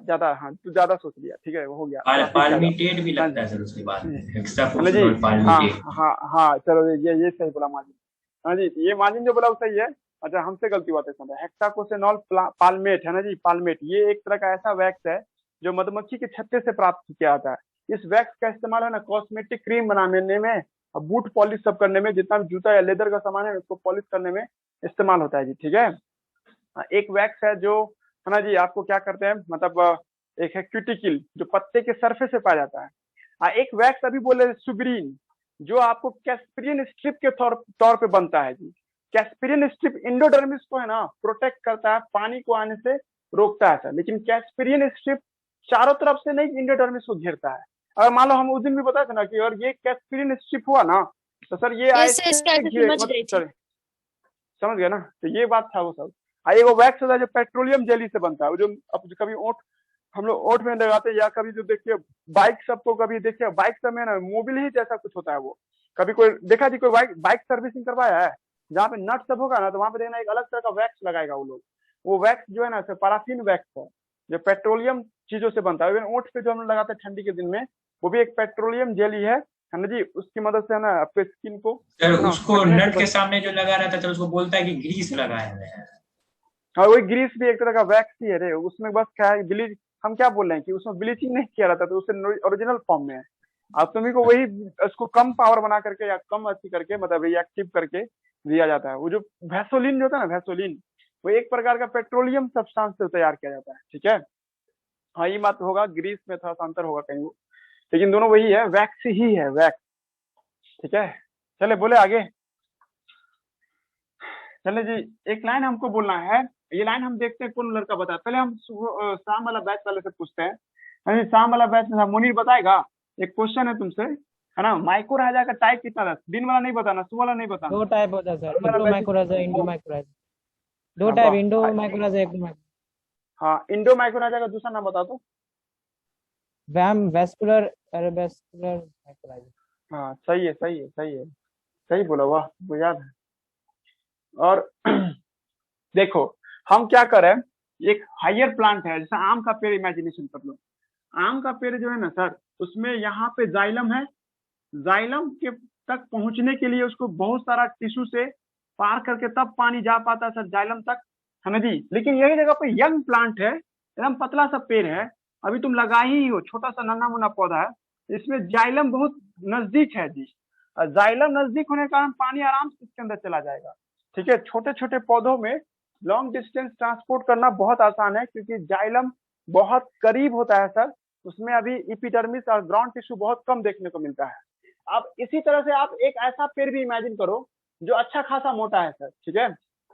ज्यादा, हाँ तू ज्यादा सोच लिया, ठीक है, वो हो गया। पाल्मिटेट भी लगता है सर उसके बाद में, हेक्साकोसेनॉल हाँ पाल्मिटेट। हाँ हाँ, चलो ये सही बोला माजिन। हाँ जी, ये माजिन जो बोला वो सही है। अच्छा, हमसे गलती हुआ था। हेक्साकोसेनॉल पाल्मेट है ना जी, पाल्मेट। ये एक तरह का ऐसा वैक्स है जो मधुमक्खी के छत्ते से प्राप्त किया जाता है। इस वैक्स का इस्तेमाल है ना कॉस्मेटिक क्रीम बनाने में, और बूट पॉलिश सब करने में, जितना भी जूता या लेदर का सामान है उसको पॉलिश करने में इस्तेमाल होता है जी, ठीक है? एक वैक्स है जो, है ना जी, आपको क्या करते हैं, मतलब एक है क्यूटिकल जो पत्ते के सरफेस से पाया जाता है। एक वैक्स अभी बोले सुब्रीन, जो आपको कैस्परियन स्ट्रिप के तौर पे बनता है जी। कैस्परियन स्ट्रिप इंडोडर्मिस को है ना प्रोटेक्ट करता है, पानी को आने से रोकता है सर, लेकिन कैस्परियन स्ट्रिप चारों तरफ से नहीं इंडोडर्मिस को घेरता है। अगर मान लो हम उस दिन भी बताए थे ना कि अगर ये कैस्परियन स्ट्रिप हुआ ना, तो सर ये ऐसे समझ गया ना? तो ये बात था वो सब। वो वैक्स होता है जो पेट्रोलियम जेली से बनता है, वो जो अब कभी ओठ, हम लोग ओठ में लगाते हैं, या कभी जो देखिए बाइक सबको कभी देखिए, बाइक सब में ना मोबिल ही जैसा कुछ होता है वो। कभी कोई देखा जी, कोई बाइक सर्विसिंग करवाया है, जहाँ पे नट सब होगा ना, तो वहाँ पे देखना एक अलग तरह का वैक्स लगाएगा वो लोग। वो वैक्स जो है ना पैराफिन वैक्स है, जो पेट्रोलियम चीजों से बनता है। ओठ पे जो हम लोग लगाते हैं ठंडी के दिन में, वो भी एक पेट्रोलियम जेली है ना जी। उसकी मदद से है ना आपके स्किन को, सर उसको नट के सामने जो लगा रहता था उसको बोलता है कि ग्रीस लगाया है। हाँ, वही ग्रीस भी एक तरह का वैक्स ही है रे। उसमें बस क्या है, ब्लीच, हम क्या बोल रहे हैं कि उसमें ब्लीचिंग नहीं किया रहता, तो उसे ओरिजिनल फॉर्म में है। अब तुम्ही को वही उसको कम पावर बना करके या कम अच्छी करके, मतलब रिएक्टिव करके दिया जाता है। वो जो वैसोलिन जो होता है ना, वैसोलिन, वो एक प्रकार का पेट्रोलियम सब्सटेंस से तैयार किया जाता है, ठीक है? हाँ, ये बात होगा, ग्रीस में थोड़ा सा अंतर होगा कहीं वो, लेकिन दोनों वही है, वैक्स ही है, वैक्स, ठीक है? चले बोले आगे, चले जी। एक लाइन हमको बोलना है, ये लाइन हम देखते हैं कौन लड़का बताए। पहले हम शाम वाला बैच वाले से पूछते हैं। अरे शाम वाला बैच में मुनीर बताएगा। एक क्वेश्चन है तुमसे, है ना, माइक्रो राजा का टाइप कितना था? दिन वाला नहीं बताना, सुबह वाला नहीं बताना। 2 टाइप होता है sir, endo mycorrhiza, endo mycorrhiza. 2 type, endo mycorrhiza, endo micro. हाँ, इंडो माइक्रोराजा का दूसरा नाम बता दो। Vascular mycorrhiza. हाँ सही है, सही है, सही है, सही बोला, वाह वो याद है। और देखो, हम क्या करें, एक हायर प्लांट है, जैसे आम का पेड़ इमेजिनेशन कर लो। आम का पेड़ जो है ना सर, उसमें यहाँ पे जाइलम है, जाइलम के तक पहुंचने के लिए उसको बहुत सारा टिश्यू से पार करके तब पानी जा पाता है सर जाइलम तक, है ना जी। लेकिन यही जगह पे यंग प्लांट है, एकदम पतला सा पेड़ है, अभी तुम लगा ही हो, छोटा सा नन्हा मुन्ना पौधा है, इसमें जाइलम बहुत नजदीक है जी। और जाइलम नजदीक होने के कारण पानी आराम से इसके अंदर चला जाएगा, ठीक है। छोटे छोटे पौधों में लॉन्ग डिस्टेंस ट्रांसपोर्ट करना बहुत आसान है, क्योंकि जाइलम बहुत करीब होता है सर, उसमें अभी इपिडर्मिस और ग्राउंड टिश्यू बहुत कम देखने को मिलता है। अब इसी तरह से आप एक ऐसा पेड़ भी इमेजिन करो जो अच्छा खासा मोटा है सर, ठीक है।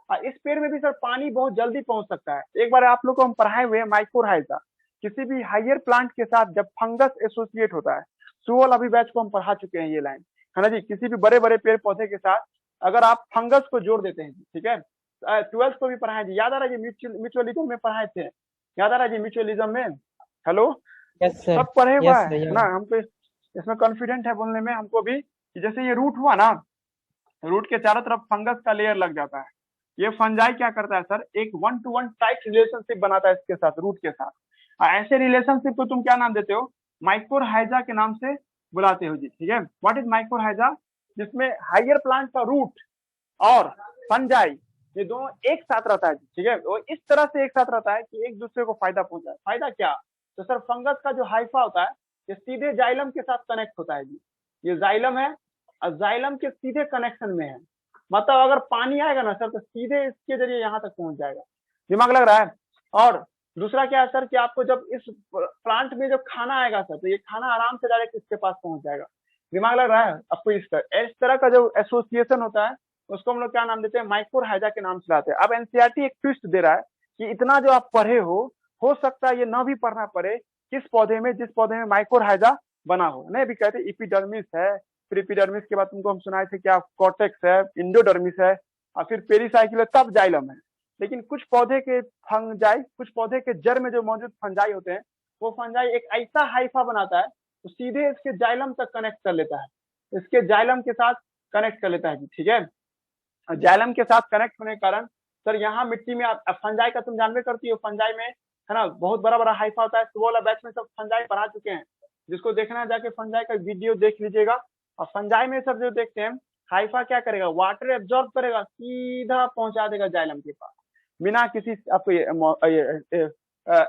इस पेड़ में भी सर पानी बहुत जल्दी पहुंच सकता है। एक बार आप लोग को हम पढ़ाए हुए माइकोरहाइजा, किसी भी हायर प्लांट के साथ जब फंगस एसोसिएट होता है, सुअल अभी बैच को हम पढ़ा चुके हैं ये लाइन, है ना जी। किसी भी बड़े बड़े पेड़ पौधे के साथ अगर आप फंगस को जोड़ देते हैं, ठीक है, 12th को भी पढ़ाए जी, याद आ रहा है जी, म्यूचुअलिज्म में पढ़ाए थे, याद आ रहा है जी म्यूचुअलिज्म में, हेलो यस सर, सब पढ़े हुआ यस है ना, हमको इसमें कॉन्फिडेंट है बोलने में हमको भी, कि जैसे ये रूट हुआ ना, रूट के चारों तरफ फंगस का लेयर लग जाता है। ये फंजाई क्या करता है सर, एक 1 to 1 टाइट रिलेशनशिप बनाता है इसके साथ, रूट के साथ। ऐसे रिलेशनशिप को तुम क्या नाम देते हो, माइकोरहाइजा के नाम से बुलाते हो जी, ठीक है। व्हाट इज माइकोरहाइजा, जिसमें हायर प्लांट का रूट और फंजाई ये दोनों एक साथ रहता है, ठीक है। वो इस तरह से एक साथ रहता है कि एक दूसरे को फायदा पहुंचाए। फायदा क्या, तो सर फंगस का जो हाइफा होता है ये सीधे जाइलम के साथ कनेक्ट होता है जी, ये जाइलम है और जाइलम के सीधे कनेक्शन में है, मतलब अगर पानी आएगा ना सर तो सीधे इसके जरिए यहाँ तक पहुंच जाएगा। दिमाग लग रहा है। और दूसरा क्या है सर, कि आपको जब इस प्लांट में जब खाना आएगा सर, तो ये खाना आराम से डायरेक्ट इसके पास पहुंच जाएगा। दिमाग लग रहा है आपको। इस तरह का जो एसोसिएशन होता है उसको हम लोग क्या नाम देते हैं, माइकोरहाइजा के नाम से लाते हैं। अब एनसीईआरटी एक ट्विस्ट दे रहा है कि इतना जो आप पढ़े हो सकता है ये ना भी पढ़ना पड़े किस पौधे में, जिस पौधे में माइकोरहाइजा बना हो। नहीं भी कहते इपिडर्मिस है, फिर एपिडर्मिस के बाद तुमको हम सुनाए थे क्या, कॉर्टेक्स है, इंडोडर्मिस है, और फिर पेरिसाइकिल है, तब जाइलम है। लेकिन कुछ पौधे के फंजाई, कुछ पौधे के जड़ में जो मौजूद फंजाई होते हैं, वो फंजाई एक ऐसा हाइफा बनाता है तो सीधे इसके जाइलम तक कनेक्ट कर लेता है, इसके जाइलम के साथ कनेक्ट कर लेता है, ठीक है। जाइलम के साथ कनेक्ट होने के कारण सर यहाँ मिट्टी में फंजाई का तुम जानवे करती हो, फंजाई में है ना बहुत बड़ा बड़ा हाइफा होता है। सुबह बैच में सब फंजाई पढ़ा चुके हैं, जिसको देखना है जाके फंजाई का वीडियो देख लीजिएगा। और फंजाई में सब जो देखते हैं, हाइफा क्या करेगा, वाटर एब्जॉर्ब करेगा, सीधा पहुंचा देगा जाइलम के पास, बिना किसी आपको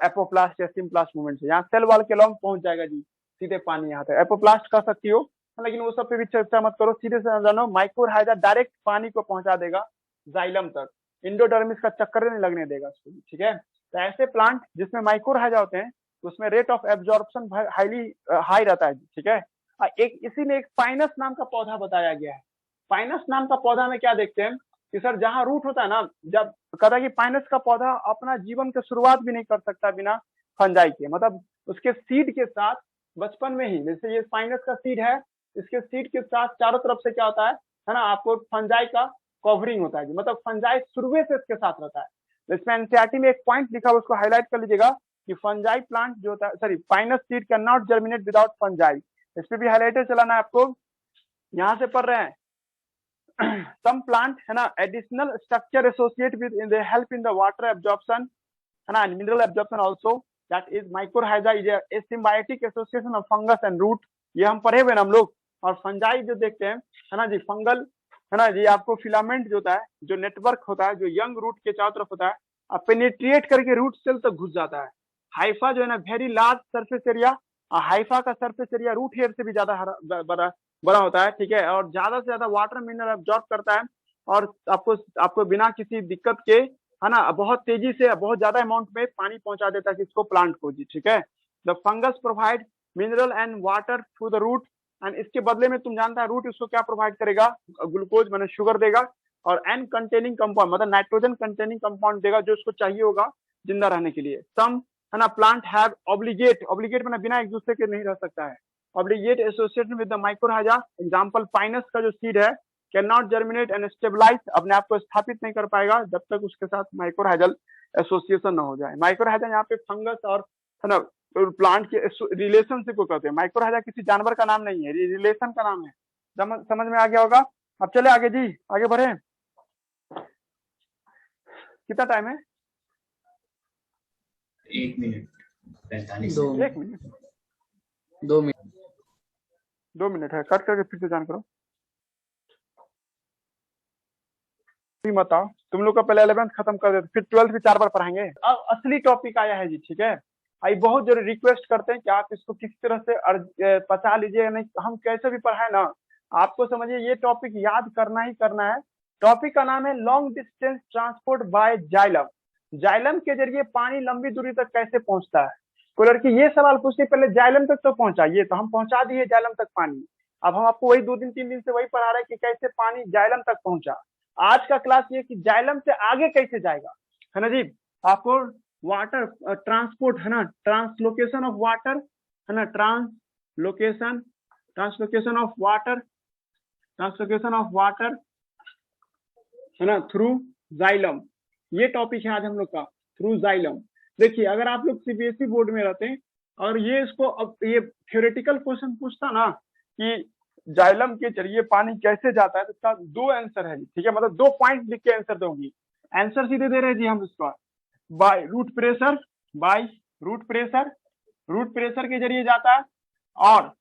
एपोप्लास्ट या सिम्प्लास्ट मूवमेंट से। यहाँ सेल वॉल के लॉन्ग पहुंच जाएगा जी, सीधे पानी यहाँ तक। एपोप्लास्ट कर सकती हो, लेकिन वो सब पे भी चर्चा मत करो, सीधे से जानो माइकोरहाइजा डायरेक्ट पानी को पहुंचा देगा जाइलम तक, इंडोडर्मिस का चक्कर नहीं लगने देगा उसको, ठीक है। तो ऐसे प्लांट जिसमें माइकोरहाइजा होते हैं उसमें रेट ऑफ एब्जॉर्प्शन हाई रहता है, ठीक है। एक इसीलिए एक पाइनस नाम का पौधा बताया गया है। पाइनस नाम का पौधा में क्या देखते हैं कि सर जहां रूट होता है ना, जब कहता है कि पाइनस का पौधा अपना जीवन की शुरुआत भी नहीं कर सकता बिना फंजाई के, मतलब उसके सीड के साथ बचपन में ही, जैसे ये पाइनस का सीड है, इसके सीड के साथ चारों तरफ से क्या होता है ना, आपको फंजाई का कवरिंग होता है, मतलब फंजाई शुरुए से इसके साथ रहता है। इसमें एनसीईआरटी में एक पॉइंट लिखा है, उसको हाईलाइट कर लीजिएगा कि फंजाई प्लांट जो होता है, sorry Pinus seed can not germinate without fungi. इस पे भी हाईलाइटर चलाना है आपको, यहाँ से पढ़ रहे हैं। some plant है ना additional structure associated with in the help in the water absorption है ना and mineral absorption also, that is mycorrhiza is a symbiotic association of fungus and root। ये हम पढ़े हुए ना हम लोग। और फंजाई जो देखते हैं है ना जी, फंगल है ना जी, आपको फिलामेंट जो होता है, जो नेटवर्क होता है, जो यंग रूट के चारों तरफ होता है, अब पेनिट्रिएट करके रूट सेल तक घुस जाता है। हाइफा जो है ना very large surface area, Haifa का सरफेस एरिया रूट हेयर से भी ज्यादा बड़ा होता है, ठीक है। और ज्यादा से ज्यादा वाटर मिनरल एब्जॉर्ब करता है और आपको बिना किसी दिक्कत के है ना बहुत तेजी से बहुत ज्यादा अमाउंट में पानी पहुंचा देता है किसको, प्लांट को जी, ठीक है। The fungus provide mineral and water through the root and इसके बदले में तुम जानता है रूट इसको क्या प्रोवाइड करेगा, ग्लूकोज माने शुगर देगा, और एन कंटेनिंग कंपाउंड मतलब नाइट्रोजन कंटेनिंग कंपाउंड देगा जो उसको चाहिए होगा जिंदा रहने के लिए। सम है ना प्लांट हैव ऑब्लिगेट माने बिना एक दूसरे के नहीं रह सकता है, obligate associated with the mycorrhiza. Example pinus का जो सीड है can not germinate and stabilise, अपने आप को स्थापित नहीं कर पाएगा जब तक उसके साथ माइकोरहाइजल एसोसिएशन ना हो जाए। माइकोरहाइजा यहाँ पे फंगस और है ना प्लांट के रिलेशनशिप को कहते हैं। माइकोरहाइजा किसी जानवर का नाम नहीं है, रिलेशन का नाम है। समझ में आ गया होगा। अब चले आगे जी, आगे बढ़े। कितना टाइम है? 1 मिनट 45 दो एक मिनट 2 मिनट 2 मिनट है, कट करके फिर से जान करो। तुम बताओ, तुम लोग का पहले 11th खत्म कर देते, फिर 12th भी 4 बार पढ़ाएंगे। अब असली टॉपिक आया है जी, ठीक है। आई बहुत जरूर रिक्वेस्ट करते हैं कि आप इसको किसी तरह से पचा लीजिए, नहीं हम कैसे भी पढ़ाए ना, आपको समझिए ये टॉपिक याद करना ही करना है। टॉपिक का नाम है long distance transport bye xylem. Xylem के जरिए पानी लंबी दूरी तक कैसे पहुंचता है। कोई लड़की ये सवाल पूछती पहले जाइलम तक तो पहुंचा, ये तो हम पहुंचा दिए जाइलम तक पानी। अब हम आपको वही 2 दिन 3 दिन से वही पढ़ा रहे हैं कि कैसे पानी जाइलम तक पहुंचा। आज का क्लास ये कि जाइलम से आगे कैसे जाएगा, है ना जी। आपको वाटर ट्रांसपोर्ट है ना, ट्रांसलोकेशन ऑफ वाटर है ना, ट्रांसलोकेशन ऑफ वाटर है ना थ्रू जाइलम, ये टॉपिक है आज हम लोग का, थ्रू जाइलम। देखिए अगर आप लोग सीबीएसई बोर्ड में रहते हैं और ये इसको अब ये थ्योरेटिकल क्वेश्चन पूछता ना कि जाइलम के जरिए पानी कैसे जाता है, तो इसका 2 आंसर है जी, ठीक है। मतलब 2 पॉइंट लिख के आंसर दोगी। आंसर सीधे दे रहे हैं जी हम इसका, बाय रूट प्रेशर के जरिए जाता है। और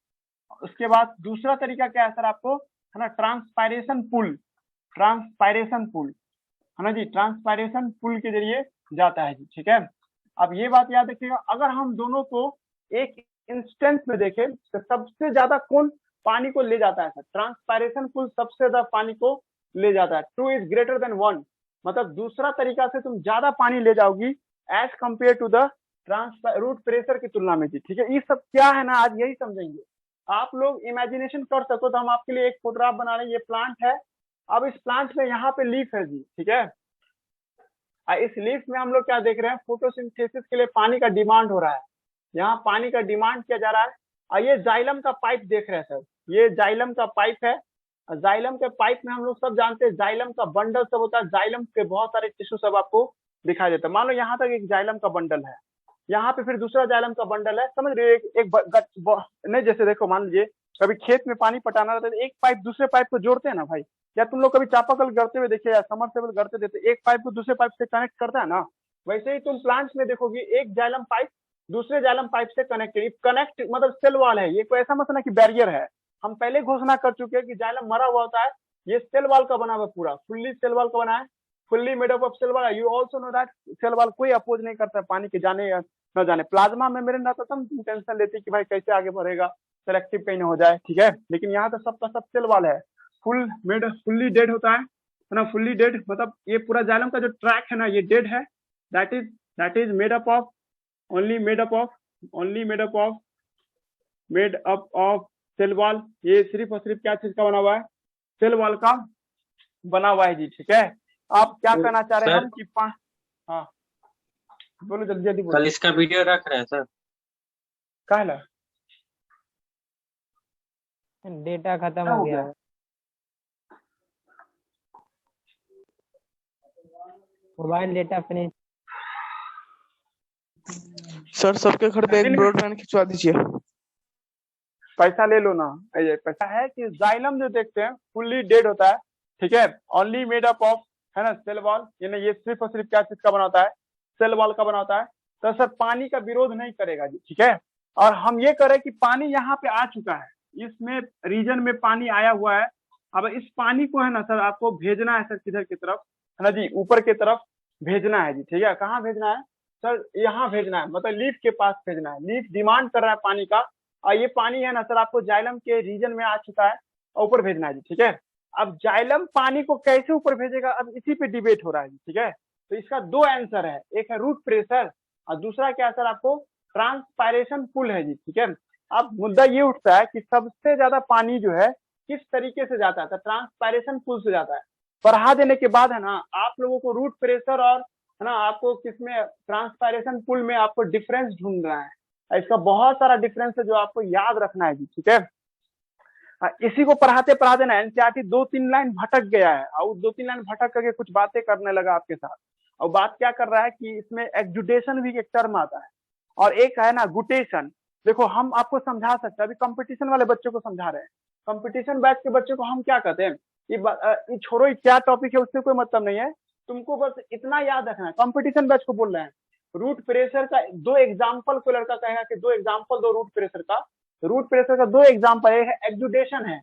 उसके बाद दूसरा तरीका क्या है सर आपको, है ना, ट्रांसपायरेशन पुल है ना जी, ट्रांसपायरेशन पुल के जरिए जाता है जी, ठीक है। अब ये बात याद रखिएगा, अगर हम दोनों को एक इंस्टेंस में देखें तो सबसे ज्यादा कौन पानी को ले जाता है सर, ट्रांसपायरेशन पुल सबसे ज्यादा पानी को ले जाता है। 2 इज ग्रेटर देन 1, मतलब दूसरा तरीका से तुम ज्यादा पानी ले जाओगी as compare to the root pressure की तुलना में जी, ठीक है। ये सब क्या है ना, आज यही समझेंगे। आप लोग इमेजिनेशन कर सको तो हम आपके लिए एक फोटोग्राफ बना रहे हैं। ये प्लांट है, अब इस प्लांट में यहाँ पे लीफ है जी, ठीक है। इस लीफ में हम लोग क्या देख रहे हैं, फोटोसिंथेसिस के लिए पानी का डिमांड हो रहा है, यहाँ पानी का डिमांड किया जा रहा है। और ये जाइलम का पाइप देख रहे हैं सर, ये जाइलम का पाइप है। जाइलम के पाइप में हम लोग सब जानते हैं जाइलम का बंडल सब होता है, जाइलम के बहुत सारे टिश्यू सब आपको दिखाई देता है। मान लो यहाँ तक एक जाइलम का बंडल है, यहाँ पे फिर दूसरा जाइलम का बंडल है, समझ रहे हो। नहीं जैसे देखो, मान लीजिए कभी खेत में पानी पटाना रहता है, एक पाइप दूसरे पाइप को जोड़ते हैं ना भाई, या तुम लोग कभी चापाकल करते हुए देखे या समरसेबल करते देते, एक पाइप को दूसरे पाइप से कनेक्ट करता है ना, वैसे ही तुम प्लांट्स में देखोगे एक जाइलम पाइप दूसरे जाइलम पाइप से कनेक्टेड, कनेक्ट मतलब सेल वॉल है। ये कोई ऐसा मत ना कि बैरियर है, हम पहले घोषणा कर चुके हैं कि जाइलम मरा हुआ होता है, ये सेल वॉल का बना हुआ पूरा, फुल्ली सेल वॉल का बना है, fully made up of cell wall. You also know that cell wall कोई अपोज नहीं करता पानी के जाने या न जाने। प्लाज्मा मेम्ब्रेन रहता था, तुम टेंशन लेती कि भाई कैसे आगे बढ़ेगा, सेलेक्टिव कहीं ना हो जाए, ठीक है। लेकिन यहाँ तो सबका सब सेल वॉल है, फुल्ली डेड होता है ना, फुल्ली डेड मतलब ये पूरा जाइलम का जो ट्रैक है ना ये डेड है। That is made up of only made up of cell wall. ये सिर्फ और सिर्फ क्या चीज का बना हुआ है, सेल वॉल का बना हुआ है जी, ठीक है। आप क्या कहना चाह रहे हैं हम कि हाँ बोलो, जल्दी जल्दी बोलो। कल इसका वीडियो रख रहे हैं सर, काहे डेटा खत्म हो गया है, मोबाइल डेटा फिनिश। सर सबके घर पे एक ब्रॉडबैंड खिंचवा दीजिए। पैसा ले लो ना, पैसा है कि जाइलम जो देखते हैं फुल्ली डेड होता है, ठीक है। ओनली मेड अप ऑफ है ना सेल वॉल, यानी ये सिर्फ और सिर्फ क्या चीज का बना होता है, सेल वॉल का बना होता है। तो सर पानी का विरोध नहीं करेगा जी, ठीक है। और हम ये करें कि पानी यहाँ पे आ चुका है, इसमें रीजन में पानी आया हुआ है। अब इस पानी को है ना सर आपको भेजना है सर किधर की तरफ, है ना जी, ऊपर की तरफ भेजना है जी, ठीक है। कहाँ भेजना है सर, यहाँ भेजना है, मतलब लीफ के पास भेजना है। लीफ डिमांड कर रहा है पानी का, और ये पानी है ना सर आपको जाइलम के रीजन में आ चुका है और ऊपर भेजना है जी, ठीक है। अब जाइलम पानी को कैसे ऊपर भेजेगा, अब इसी पे डिबेट हो रहा है जी, ठीक है। तो इसका 2 आंसर है, एक है रूट प्रेशर और दूसरा क्या सर आपको ट्रांसपायरेशन पुल है जी, ठीक है। अब मुद्दा ये उठता है कि सबसे ज्यादा पानी जो है किस तरीके से जाता है, तो ट्रांसपायरेशन पुल से जाता है। बढ़ा देने के बाद है ना आप लोगों को रूट प्रेशर और है ना आपको किसमें ट्रांसपायरेशन पुल में आपको डिफरेंस ढूंढना है। इसका बहुत सारा डिफरेंस है जो आपको याद रखना है जी, ठीक है। इसी को पढ़ाते पढ़ाते ना एनसीईआरटी 2-3 लाइन भटक गया है, और 2-3 लाइन भटक करके कुछ बातें करने लगा आपके साथ। और बात क्या कर रहा है कि इसमें एक्जुडेशन भी एक टर्म आता है और एक है ना गुटेशन। देखो हम आपको समझा सकते हैं, अभी कंपटीशन वाले बच्चों को समझा रहे हैं, कंपटीशन बैच के बच्चों को हम क्या कहते हैं, ये छोड़ो क्या टॉपिक है उससे कोई मतलब नहीं है, तुमको बस इतना याद रखना है। कंपटीशन बैच को बोल रहे हैं रूट प्रेशर का दो एग्जाम्पल, कोई लड़का कहेगा कि दो एग्जाम्पल दो रूट प्रेशर का, रूट प्रेशर का दो एग्जाम्पल, एक है एक्सुडेशन है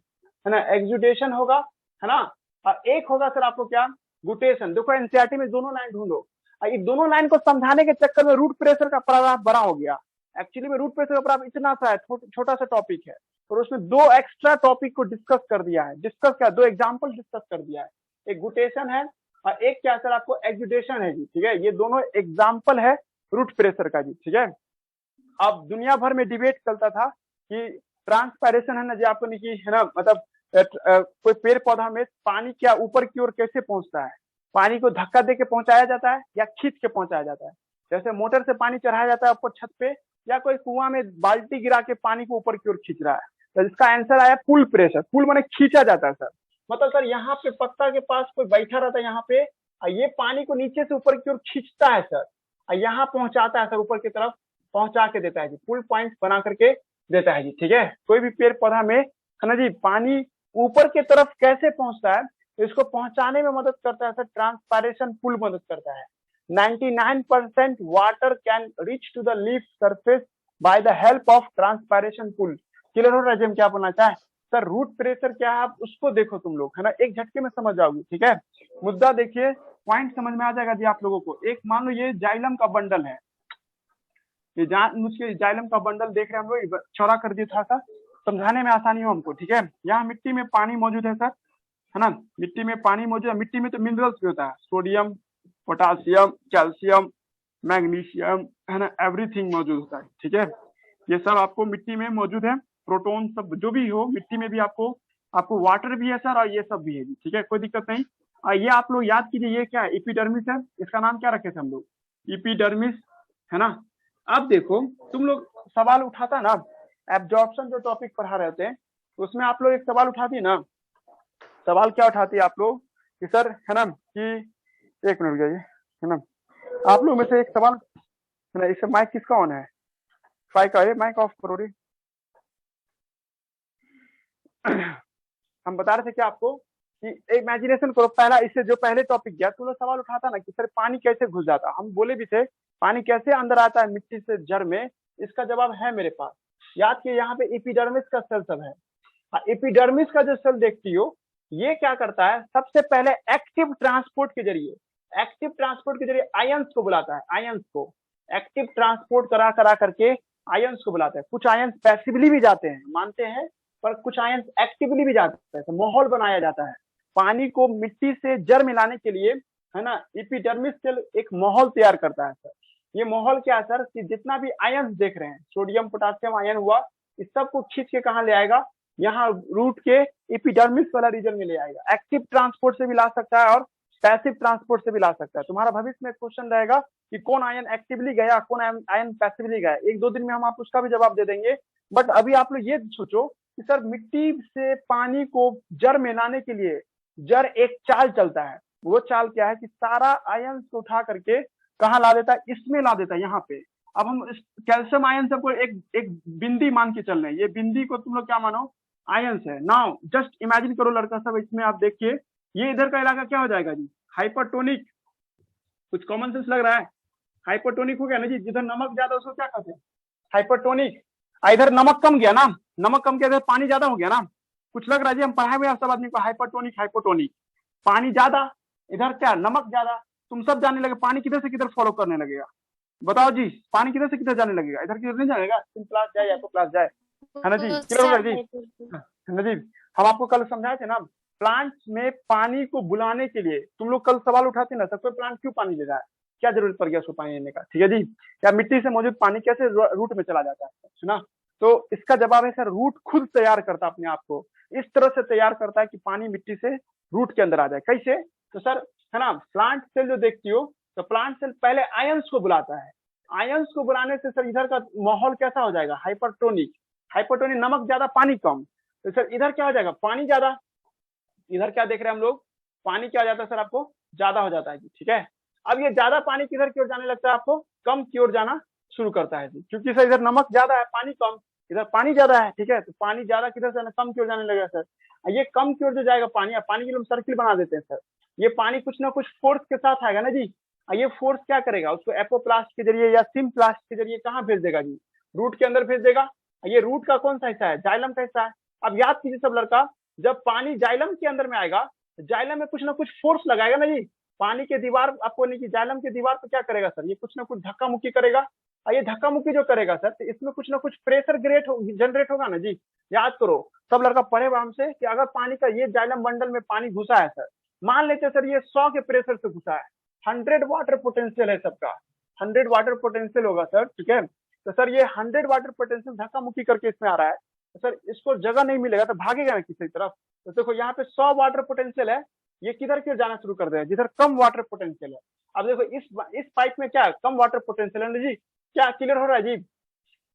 ना, एक्सुडेशन होगा है ना, और एक होगा सर आपको क्या, गुटेशन। देखो एनसीईआरटी में दोनों लाइन ढूंढो, ये दोनों लाइन को समझाने के चक्कर में रूट प्रेशर का पैराग्राफ बड़ा हो गया। एक्चुअली में रूट प्रेशर का पैराग्राफ इतना सा है, छोटा सा टॉपिक है, और उसमें दो एक्स्ट्रा टॉपिक को डिस्कस कर दिया है। डिस्कस क्या, दो एग्जाम्पल डिस्कस कर दिया है, एक गुटेशन है और एक क्या सर आपको एक्सुडेशन है जी, ठीक है। ये दोनों एग्जाम्पल है रूट प्रेशर का जी, ठीक है। अब दुनिया भर में डिबेट चलता था कि ट्रांसपायरेशन है ना जी, आपको नहीं है ना, मतलब कोई पेड़ पौधा में पानी क्या ऊपर की ओर कैसे पहुंचता है, पानी को धक्का दे के पहुंचाया जाता है या खींच के पहुंचाया जाता है। जैसे मोटर से पानी चढ़ाया जाता है ऊपर छत पे, या कोई कुआं में बाल्टी गिरा के पानी को ऊपर की ओर खींच रहा है। तो इसका आंसर आया पुल प्रेशर। पुल माने खींचा जाता है सर, मतलब सर यहाँ पे पत्ता के पास कोई बैठा रहता है यहाँ पे, और ये पानी को नीचे से ऊपर की ओर खींचता है सर, और यहाँ पहुंचाता है सर, ऊपर की तरफ पहुंचा के देता है जी, पुल पॉइंट बना करके देता है जी, ठीक है। कोई भी पेड़ पौधा में है ना जी, पानी ऊपर की तरफ कैसे पहुंचता है, इसको पहुंचाने में मदद करता है सर ट्रांसपायरेशन पुल मदद करता है। 99% water can reach to the leaf surface by the help of transpiration pull. Clear हो रहा है जी हम क्या बोलना चाहे सर? रूट प्रेशर क्या है आप उसको देखो तुम लोग, है ना, एक झटके में समझ जाओगे, ठीक है। मुद्दा देखिए, पॉइंट समझ में आ जाएगा जी आप लोगों को। एक मान लो ये जाइलम का बंडल है, ये मुझके जाइलम का बंडल देख रहे हैं हम लोग, चौड़ा कर दिया था सर, समझाने में आसानी हो हमको, ठीक है। यहाँ मिट्टी में पानी मौजूद है सर, है ना, मिट्टी में पानी मौजूद है। मिट्टी में तो मिनरल्स भी होता है, सोडियम, पोटासियम, कैल्शियम, मैग्नीशियम, है ना, एवरीथिंग मौजूद होता है, ठीक है। ये सब आपको मिट्टी में मौजूद है, प्रोटोन सब जो भी हो मिट्टी में भी आपको वाटर भी है सर, और ये सब भी है, ठीक है, कोई दिक्कत नहीं। ये आप लोग याद कीजिए, ये क्या है, एपिडर्मिस है, इसका नाम क्या रखे थे हम लोग, एपिडर्मिस, है ना। अब देखो तुम लोग सवाल उठाता ना, एब्जॉर्प्शन जो टॉपिक पढ़ा रहे थे उसमें आप लोग एक सवाल उठाती ना, सवाल क्या उठाती आप लोग कि सर है ना, कि एक मिनट जाइए, है ना, आप लोग में से एक सवाल है ना, इससे माइक किसका ऑन है, फाइव का, ये माइक ऑफ करो रे। हम बता रहे थे कि आपको कि इमेजिनेशन करो, पहला इससे जो पहले टॉपिक गया तुम लोग सवाल उठाता ना कि सर पानी कैसे घुस जाता, हम बोले भी थे पानी कैसे अंदर आता है मिट्टी से जड़ में, इसका जवाब है मेरे पास। याद किए यहाँ पे एपिडर्मिस का सेल सब है, एपिडर्मिस का जो सेल देखती हो ये क्या करता है, सबसे पहले एक्टिव ट्रांसपोर्ट के जरिए आयंस को बुलाता है, आयंस को एक्टिव ट्रांसपोर्ट करा करके आयंस को बुलाता है। कुछ आयंस पैसिवली भी जाते हैं, मानते हैं, पर कुछ आयंस एक्टिवली भी जाते हैं। तो माहौल बनाया जाता है पानी को मिट्टी से जड़ मिलाने के लिए, है ना। एपिडर्मिस सेल एक माहौल तैयार करता है सर। ये माहौल क्या है सर, कि जितना भी आयंस देख रहे हैं, सोडियम पोटासियम आयन हुआ, इस सब को खींच के कहाँ ले आएगा, यहाँ रूट के एपिडर्मिस वाला रीजन में ले आएगा। एक्टिव ट्रांसपोर्ट से भी ला सकता है और पैसिव ट्रांसपोर्ट से भी ला सकता है। तुम्हारा भविष्य में क्वेश्चन रहेगा कि कौन आयन एक्टिवली गया, कौन आयन पैसिवली गया, एक दो दिन में हम आप उसका भी जवाब दे देंगे। बट अभी आप लोग ये सोचो कि सर मिट्टी से पानी को जड़ में लाने के लिए जड़ एक चाल चलता है, वो चाल क्या है कि सारा आयन को उठा करके कहाँ ला देता है, इसमें ला देता है, यहाँ पे। अब हम इस कैल्शियम आयन सबको एक बिंदी मान के चल रहे हैं, ये बिंदी को तुम लोग क्या मानो, आयंस है। नाउ जस्ट इमेजिन करो लड़का सब, इसमें आप देखिए ये इधर का इलाका क्या हो जाएगा जी, हाइपरटोनिक। कुछ कॉमन सेंस लग रहा है, हाइपरटोनिक हो गया ना जी, जिधर नमक ज्यादा उसको क्या कहते हैं, हाइपरटोनिक। इधर नमक कम गया ना, नमक कम गया, इधर पानी ज्यादा हो गया ना। कुछ लग रहा है जी, हम पढ़ाए हुए सब आदमी को, हाइपरटोनिक हाइपोटोनिक, पानी ज्यादा, इधर क्या नमक ज्यादा। तुम सब जानने लगे पानी किधर से किधर फॉलो करने लगेगा, बताओ जी, पानी किधर से किधर जाने लगेगा, इधर किधर नहीं जाएगा, प्लस जाए या तो प्लस जाए, है ना जी। क्लियर हो गया जी, है ना जी। हम आपको कल समझाए थे ना, प्लांट में पानी को बुलाने के लिए तुम लोग कल सवाल उठाते ना, सब कोई प्लांट क्यों पानी ले रहा है, क्या जरूरत पड़ गया उसको पानी लेने का, ठीक है जी। या मिट्टी से मौजूद पानी कैसे रूट में चला जाता है, सुना। तो इसका जवाब है सर, रूट खुद तैयार करता है अपने आप को, इस तरह से तैयार करता है कि पानी मिट्टी से रूट के अंदर आ जाए। कैसे, तो सर है ना, प्लांट सेल जो देखती हो तो प्लांट सेल पहले आयंस को बुलाता है, आयंस को बुलाने से सर इधर का माहौल कैसा हो जाएगा, हाइपरटोनिक। हाइपरटोनिक नमक ज्यादा पानी कम, तो सर इधर क्या हो जाएगा, पानी ज्यादा। इधर क्या देख रहे हैं हम लोग, पानी क्या हो जाता है सर, आपको ज्यादा हो जाता है जी, ठीक है। अब ये ज्यादा पानी किधर की ओर जाने लगता है, आपको कम की ओर जाना शुरू करता है जी, क्योंकि सर इधर नमक ज्यादा है पानी कम, इधर पानी ज्यादा है, ठीक है। तो पानी ज्यादा किधर से कम की ओर जाने लगेगा सर, ये कम की ओर जो जाएगा पानी, पानी के लिए हम सर्किल बना देते हैं सर। ये पानी कुछ ना कुछ फोर्स के साथ आएगा ना जी, ये फोर्स क्या करेगा, उसको एपोप्लास्ट के जरिए या सिम्प्लास्ट के जरिए कहाँ भेज देगा जी, रूट के अंदर भेज देगा। ये रूट का कौन सा हिस्सा है, जाइलम का हिस्सा है। अब याद कीजिए सब लड़का, जब पानी जाइलम के अंदर में आएगा, जाइलम में कुछ ना कुछ फोर्स लगाएगा ना जी। पानी के दीवार आपको नहीं कि जाइलम के दीवार पे क्या करेगा सर, ये कुछ ना कुछ धक्का मुक्की करेगा। और ये धक्का मुक्की जो करेगा सर, तो इसमें कुछ ना कुछ प्रेशर जनरेट होगा ना जी। याद करो सब लड़का पढ़े हुआ हमसे कि अगर पानी का ये जाइलम बंडल में पानी घुसा है सर, मान लेते सर ये 100 के प्रेशर से घुसा है, 100 वाटर पोटेंशियल है सबका, 100 वाटर पोटेंशियल होगा सर, ठीक है। तो सर ये 100 वाटर पोटेंशियल धक्का मुक्की करके इसमें आ रहा है, तो सर इसको जगह नहीं मिलेगा तो भागेगा ना किसी तरफ। तो देखो यहाँ पे 100 वाटर पोटेंशियल है, ये किधर की ओर जाना शुरू कर देगा, जिधर कम वाटर पोटेंशियल है। अब देखो इस पाइप में क्या है, कम वाटर पोटेंशियल है ना जी, क्या क्लियर हो रहा है जी।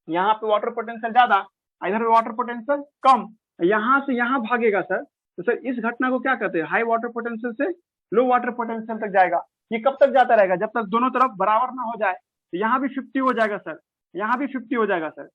यहाँ पे वाटर पोटेंशियल ज्यादा, इधर वाटर पोटेंशियल कम, यहाँ से यहाँ भागेगा सर। तो सर इस घटना को क्या कहते हैं, हाई वाटर पोटेंशियल से लो वाटर पोटेंशियल तक जाएगा। ये कब तक जाता रहेगा, जब तक दोनों तरफ बराबर ना हो जाए। तो यहाँ भी 50 हो जाएगा सर, यहाँ भी 50 हो जाएगा सर,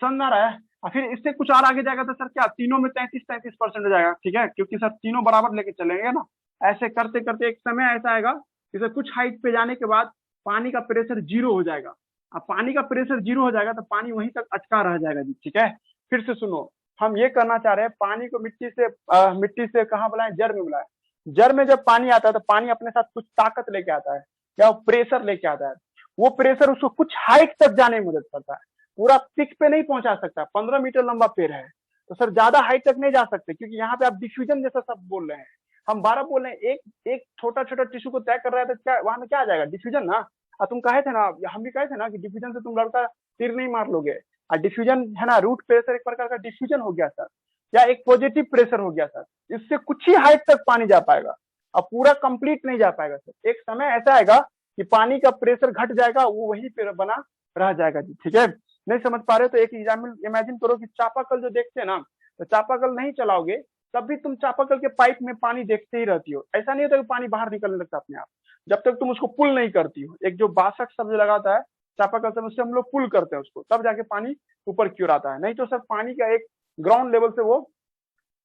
समझ आ रहा है। और फिर इससे कुछ और आगे जाएगा तो सर क्या, तीनों में 33% हो जाएगा, ठीक है, क्योंकि सर तीनों बराबर लेके चलेंगे ना। ऐसे करते करते एक समय ऐसा आएगा कि सर कुछ हाइट पे जाने के बाद पानी का प्रेशर 0 हो जाएगा। अब पानी का प्रेशर 0 हो जाएगा तो पानी वहीं तक अटका रह जाएगा जी, ठीक है। फिर से सुनो, हम ये करना चाह रहे हैं, पानी को मिट्टी से कहाँ बुलाएं, जड़ में बुलाएं। जड़ में जब पानी आता है तो पानी अपने साथ कुछ ताकत लेके आता है या प्रेशर लेके आता है। वो प्रेशर उसको कुछ हाइट तक जाने में मदद करता है, पूरा पिक पे नहीं पहुंचा सकता। 15 मीटर लंबा पेड़ है तो सर ज्यादा हाइट तक नहीं जा सकते, क्योंकि यहाँ पे आप डिफ्यूजन जैसा सब बोल रहे हैं, हम 12 बोल रहे हैं। एक छोटा छोटा टिश्यू को तय कर रहा है तो क्या वहां में क्या आ जाएगा, डिफ्यूजन ना। और तुम कहे थे ना, हम भी कहे थे ना कि डिफ्यूजन से तुम लड़का तीर नहीं मार लोगे। और डिफ्यूजन है ना, रूट प्रेशर एक प्रकार का डिफ्यूजन हो गया सर, या एक पॉजिटिव प्रेशर हो गया सर। इससे कुछ ही हाइट तक पानी जा पाएगा, अब पूरा कंप्लीट नहीं जा पाएगा सर। एक समय ऐसा आएगा कि पानी का प्रेशर घट जाएगा, वो वहीं पे बना रह जाएगा जी, ठीक है। नहीं समझ पा रहे हो तो एक एग्जाम्पल इमेजिन करो कि चापाकल जो देखते हैं ना, तो चापाकल नहीं चलाओगे तब भी तुम चापाकल के पाइप में पानी देखते ही रहती हो। ऐसा नहीं होता कि पानी बाहर निकलने लगता अपने आप, जब तक तुम उसको पुल नहीं करती हो। एक जो बासक शब्द लगाता है चापाकल से, उससे हम लोग पुल करते हैं उसको, तब जाके पानी ऊपर की ओर आता है। नहीं तो सर पानी का एक ग्राउंड लेवल से वो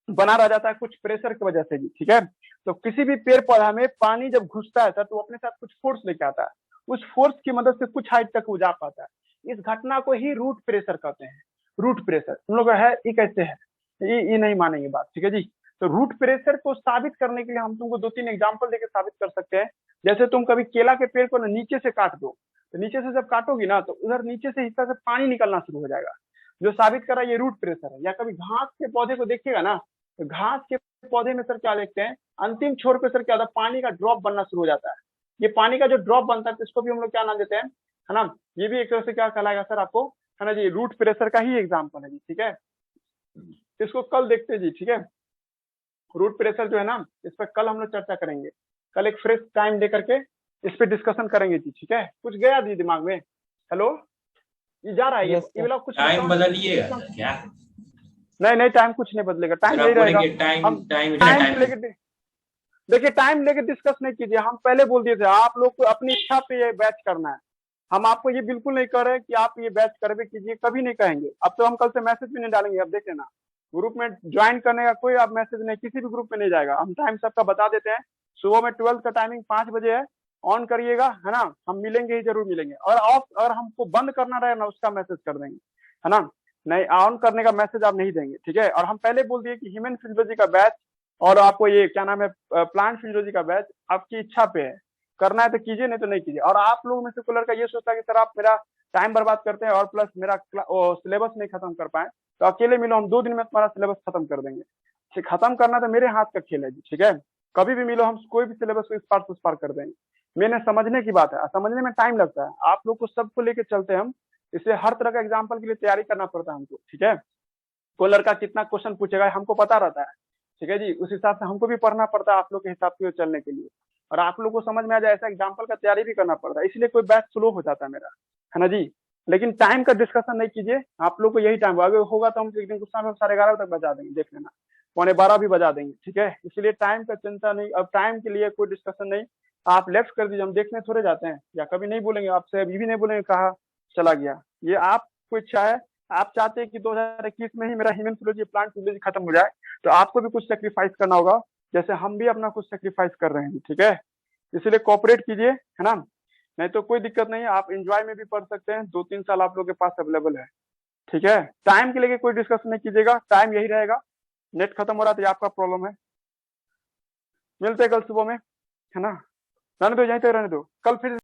बना रह जाता है कुछ प्रेशर की वजह से जी, ठीक है। तो किसी भी पेड़ पौधा में पानी जब घुसता है सर, तो अपने साथ कुछ फोर्स लेके आता है, उस फोर्स की मदद से कुछ हाइट तक वो जा पाता है। इस घटना को ही रूट प्रेशर कहते हैं। रूट प्रेशर तुम लोग है ये कैसे है, ये नहीं मानेंगे बात, ठीक है जी। तो रूट प्रेशर को साबित करने के लिए हम तुमको 2-3 एग्जांपल देके साबित कर सकते हैं। जैसे तुम कभी केला के पेड़ को ना नीचे से काट दो, तो नीचे से जब काटोगी ना तो उधर नीचे से हिस्सा से पानी निकलना शुरू हो जाएगा, जो साबित कर रहा है ये रूट प्रेशर है। या कभी घास के पौधे को देखिएगा ना, तो घास के पौधे में सर क्या देखते हैं, अंतिम छोर पे सर क्या होता है, पानी का ड्रॉप बनना शुरू हो जाता है। ये पानी का जो ड्रॉप बनता है तो इसको भी हम लोग क्या नाम देते हैं, है ना, ये भी एक तरह से क्या कहलाएगा सर आपको, है ना जी, रूट प्रेशर का ही एग्जाम्पल है जी, ठीक है। इसको कल देखते हैं जी, ठीक है। रूट प्रेशर जो है ना, इस पर कल हम लोग चर्चा करेंगे, कल एक फ्रेश टाइम लेकर के इस पे डिस्कशन करेंगे जी, ठीक है। कुछ गया जी दिमाग में, हेलो, ये जा रहा है Yes, ये वाला कुछ टाइम बदलिएगा क्या? नहीं टाइम कुछ नहीं बदलेगा, टाइम नहीं रहेगा। हम टाइम लेके देखिए, टाइम लेके डिस्कस नहीं कीजिए। हम पहले बोल दिए थे आप लोग को अपनी इच्छा पे ये बैच करना है। हम आपको ये बिल्कुल नहीं कह रहे कि आप ये बैच करवे कीजिए, कभी नहीं कहेंगे। अब तो हम कल से मैसेज भी नहीं डालेंगे, अब देख लेना। ग्रुप में ज्वाइन करने का कोई आप मैसेज नहीं, किसी भी ग्रुप में नहीं जाएगा। हम टाइम सबका बता देते हैं, सुबह में 12 का टाइमिंग 5 बजे है, ऑन करिएगा, है ना। हम मिलेंगे ही, जरूर मिलेंगे। और ऑफ अगर हमको बंद करना रहे ना, उसका मैसेज कर देंगे, है ना। नहीं, ऑन करने का मैसेज आप नहीं देंगे, ठीक है। और हम पहले बोल दिए कि ह्यूमन फिजियोलॉजी का बैच और आपको ये क्या नाम है प्लांट फिजियोलॉजी का बैच आपकी इच्छा पे है, करना है तो कीजिए, नहीं तो नहीं कीजिए। और आप लोगों में से कोई लड़का ये सोचता है कि सर आप मेरा टाइम बर्बाद करते हैं और प्लस मेरा सिलेबस नहीं खत्म कर पाए, तो अकेले मिलो, हम 2 दिन में तुम्हारा सिलेबस खत्म कर देंगे। खत्म करना तो मेरे हाथ का खेल है जी, ठीक है। कभी भी मिलो, हम कोई भी सिलेबस को इस पार से उस पार कर देंगे। मैंने समझने की बात है, समझने में टाइम लगता है। आप लोग को सबको लेके चलते हैं हम, इसलिए हर तरह का एग्जाम्पल के लिए तैयारी करना पड़ता है हमको, ठीक है। कोई लड़का कितना क्वेश्चन पूछेगा हमको पता रहता है, ठीक है जी। उस हिसाब से हमको भी पढ़ना पड़ता है आप लोग के हिसाब से चलने के लिए, और आप लोग को समझ में आ जाए ऐसा एग्जाम्पल का तैयारी भी करना पड़ता है। इसलिए कोई बैच स्लो हो जाता है मेरा, है ना जी। लेकिन टाइम का डिस्कशन नहीं कीजिए, आप लोग को यही टाइम अगर होगा तो हम एक दिन गुस्सा में 11:30 तक बजा देंगे, देख लेना, 11:15 भी बजा देंगे, ठीक है। इसलिए टाइम का चिंता नहीं, अब टाइम के लिए कोई डिस्कशन नहीं, आप लेफ्ट कर दीजिए। हम देखने थोड़े जाते हैं, या कभी नहीं बोलेंगे आपसे, अभी भी नहीं बोलेंगे कहा चला गया। ये आपको इच्छा है, आप चाहते हैं कि 2021 में ही मेरा ह्यूमन फिजियोलॉजी प्लांट फिजियोलॉजी खत्म हो जाए, तो आपको भी कुछ सेक्रीफाइस करना होगा, जैसे हम भी अपना कुछ सेक्रीफाइस कर रहे हैं, ठीक है। इसलिए कोऑपरेट कीजिए, है ना। नहीं तो कोई दिक्कत नहीं है, आप एंजॉय में भी पढ़ सकते हैं, 2-3 साल आप लोग के पास अवेलेबल है। ठीक है, टाइम के लिए कोई डिस्कशन नहीं कीजिएगा, टाइम यही रहेगा। नेट खत्म हो रहा तो ये आपका प्रॉब्लम है। मिलते हैं कल सुबह में, है ना। रहने दो, यहीं तक रहने दो, कल फिर